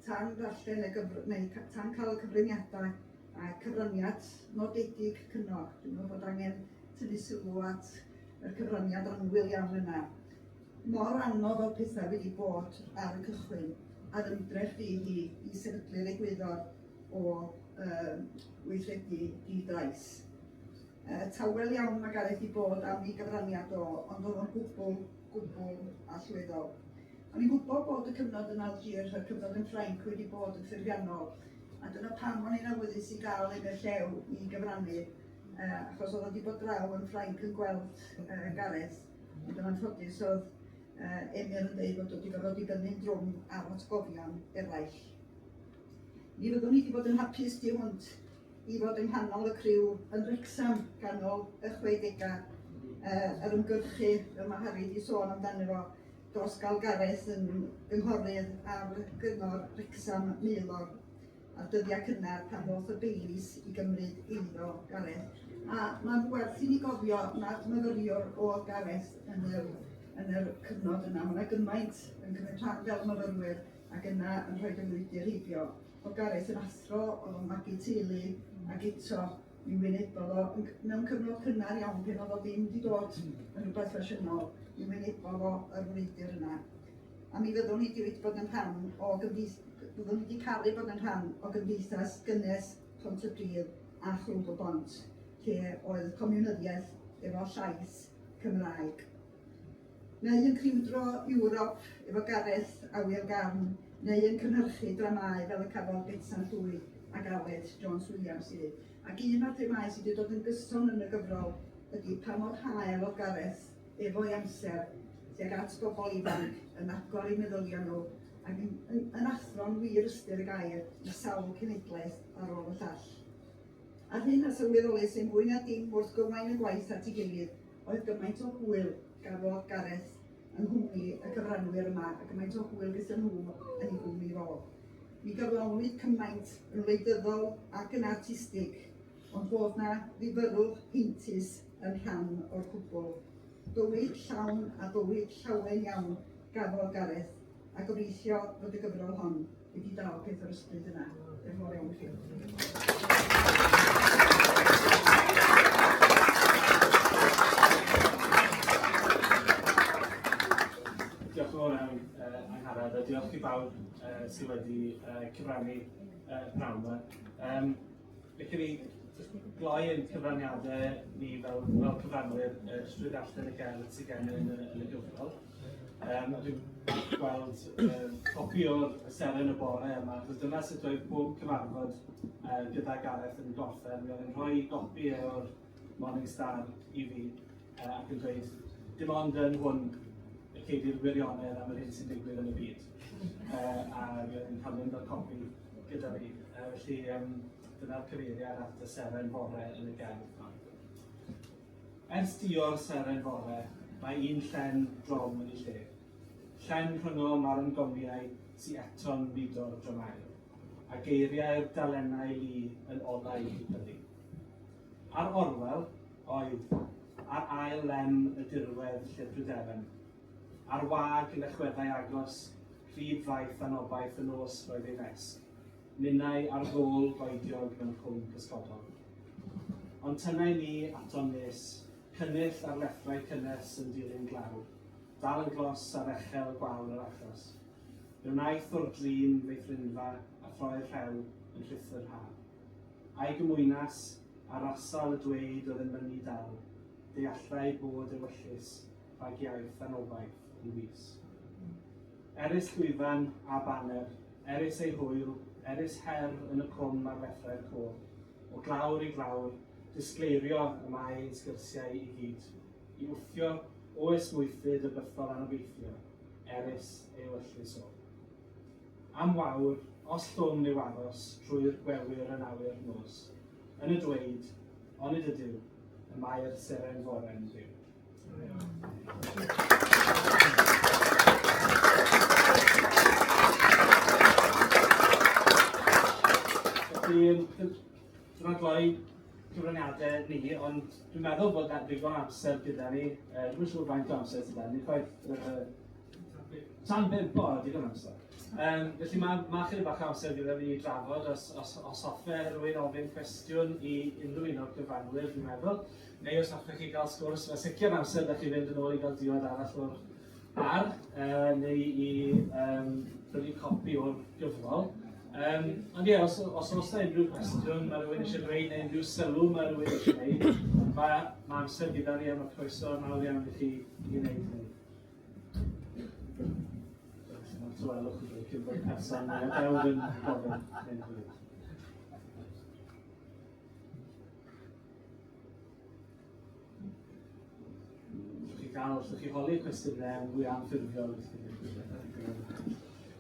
tan darllen tan cael y cyfraniadau a cyfraniad nodedig cynnog. Dwi'n meddwl bod angen tynnu sylw at y cyfraniad anwyl iawn yna. Mor anodd o pethau wedi bod ar y cychwyn a'r ymdrech fi i sefydlu'r egwyddor o weithredu di-drais. Tawel iawn mae Gareth i bod am ei gyfraniad ond oedd o'n gwbl allweddol. O'n i'n gwybod bod y cyfnod yn Algier a'r cyfnod yn Ffrainc wedi bod yn ffurfiannol, a dyna pam o'n i'n awyddus i gael ein llew i gyfrannu, achos oedd wedi bod draw yn Ffrainc yn gweld Gareth, ond yn anffodus oedd Emyr yn dweud bod wedi gorfod dibynnu'n drwm ar atgofion eraill. Mi fyddwn ni wedi bod yn hapus di hwnt i fod yng nghanol y criw yn Wrecsam ganol y 60au, yr ymgyrchu yma Harry wedi sôn amdano fo, dros gael Gareth yn gynghorydd ar gyngor Wrecsam Milor a'r dyddiau cynnar pan ddoth y Beilis i gymryd eiddo Gareth. A mae'n werth i ni gofio nad myfyriwr o Gareth yn yr cyfnod yna. Mae yna gymaint yn cymryd rhan fel myfyrwyr ac yna yn rhoi gymrydau'r heibio. O Gareth yn athro, oedd o'n magu teulu ac eto mi wynebodd o mewn cyfnod cynnar iawn pan oedd o ddim wedi dod yn rhywbeth ffasiynol. Mi wynebodd o yr frwydr yna. A mi fyddwn ni wedi bod yn rhan o byddwn ni wedi cael ei bod yn rhan o gymdeithas gynnes Pontypridd a Chlwb y Bont, lle oedd comiwnyddiaeth efo llais Cymraeg. Neu yn crwydro Ewrop efo Gareth a Wil Garn, neu yn cynhyrchu dramau fel y cafodd Betsan Llwy a Aled Jones Williams i. Ac un o'r dramau sydd wedi dod yn gyson yn y gyfrol ydy pa mor hael o Gareth efo'i amser tuag at bobl ifanc yn agor eu meddyliau nhw ac yn athro'n wir ystyr y gair i sawl cenedlaeth ar ôl y llall. Ar hyn a sylweddolus sy'n fwy na dim wrth gywain y gwaith at ei gilydd oedd gymaint o hwyl gafodd Gareth yng nghwmni y cyfranwyr yma a gymaint o hwyl gyda nhw yn ei gwmni fo. Mi gyflawnwyd cymaint yn wleidyddol ac yn artistig, ond bod na ddifyrwch heintus yn rhan o'r cwbl. Bywyd llawn a bywyd llawen iawn gafodd Gareth a gobeithio fod y gyfrol hon wedi dal peth o'r ysbryd yna. Diolch yn fawr iawn i chi. Diolch yn fawr iawn, Angharad, a diolch i bawb sydd wedi cyfrannu pnawn yma. Felly ni gloi ein cyfraniadau ni fel cyfranwyr drwy darllen y gerdd sydd gen yn y gyfrol. Dwi'n gweld copi o'r seren y bore yma, achos dyna sut oedd bob cyfarfod gyda Gareth yn gorffen. Mi oedd yn rhoi copi o'r Morning Star i fi ac yn dweud dim ond yn hwn y ceidir wirionedd am yr hyn sy'n digwydd yn y byd. A mi oedd yn cael mynd o'r copi gyda fi. Felly dyna'r cyfeiriad at y seren bore yn y gerdd. Ers dio'r seren bore, mae un llen drom yn ei lle. Llen rhwng marn gomiau sy'n eto'n mudo'r dramau, a geiriau'r dalennau lu yn olau i byddu. Ar orwel oedd, ar ail lem y dirwedd lle Prydefen, ar wag yn echweddau agos, prif faith anobaith y nos roedd ei nes, minnau ar ddôl goediog mewn cwm cysgodol. Ond tynnau ni ato'n nes, cynnyll ar leffrau cynnes yn dilyn glaw, dal yn glos ar echel gwawl yr achos. Fe wnaeth o'r drin feithrinfa a throi'r rhew yn rhythr ha. A'i gymwynas, ar asal y dweud oedd yn mynnu dal, deallai bod ewyllus rhag iaith anobaith yn vis. Erys llwyfan a baner, erys ei hwyl, erys her yn y cwm ar fethrau'r côr, o glawr i glawr, disgleirio y mae ein sgyrsiau i gyd, i wthio o esmwythyd y bythol anobeithio, erys ei ewyllus o. Am wawr, os llwm yw aros trwy'r gwewyr yn awyr nos, yn y dweud, onid ydyw, y mae'r seren foren ddiw. Felly, dyna gloi cyfraniadau ni, ond dwi'n meddwl bod na ddigon amser gyda ni. Dwi'n siŵr faint o amser gyda ni, tan 5 o digon amser. Felly mae chydig bach amser gyda fi i drafod os offer rhywun ofyn cwestiwn i unrhyw un o'r gyfranwyr, dwi'n meddwl. Neu os hoffech chi gael sgwrs, mae sicr amser da chi fynd yn ôl i gael diwedd arall o'r bar, neu i brynu copi o'r gyfrol. Ond ie, os oes yna unrhyw cwestiwn, mae rhywun eisiau dweud, neu unrhyw sylw mae rhywun eisiau gwneud, mae amser gyda ni am y croeso mawr iawn i chi i wneud hynny. Trwelwch yn dweud cyn bod person yn ewd yn gofyn mynd hwyr. Allwch chi holi cwestiynau mwy anffurfiol.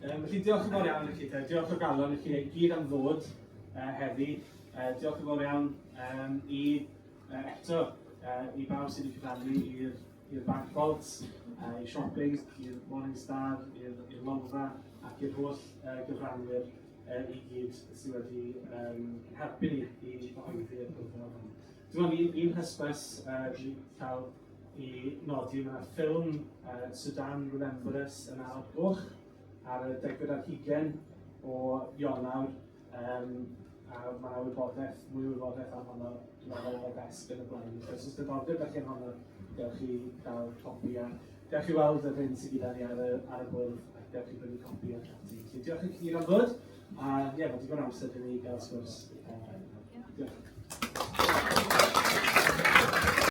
Felly diolch yn fawr iawn i chi, diolch o galon i chi gyd am ddod heddi. Diolch yn fawr iawn eto i bawb sydd wedi cyfrannu i'r Bank Vault, i shopping, i'r Morningstar, i'r Lolfa ac i'r holl gyfranwyr i gyd sydd wedi helpu ni i gyhoeddi'r gyfrol hwn. Dwi'n meddwl un hysbys wedi cael i nodi, mae yna ffilm Sudan Remembrance yn Arab Goch ar y 10 o Ionawr, a mae yna wybodaeth, mwy o wybodaeth am honno, dwi'n meddwl o desg yn y blaen. Os ydych diddordeb felly yn honno, dewch i gael copi a dewch i weld yr hyn sydd gyda ni ar y bwrdd ac dewch i brynu copi o'r ati. Diolch i chi am ddod, a ie, mae digon amser i ni gael sgwrs. Diolch.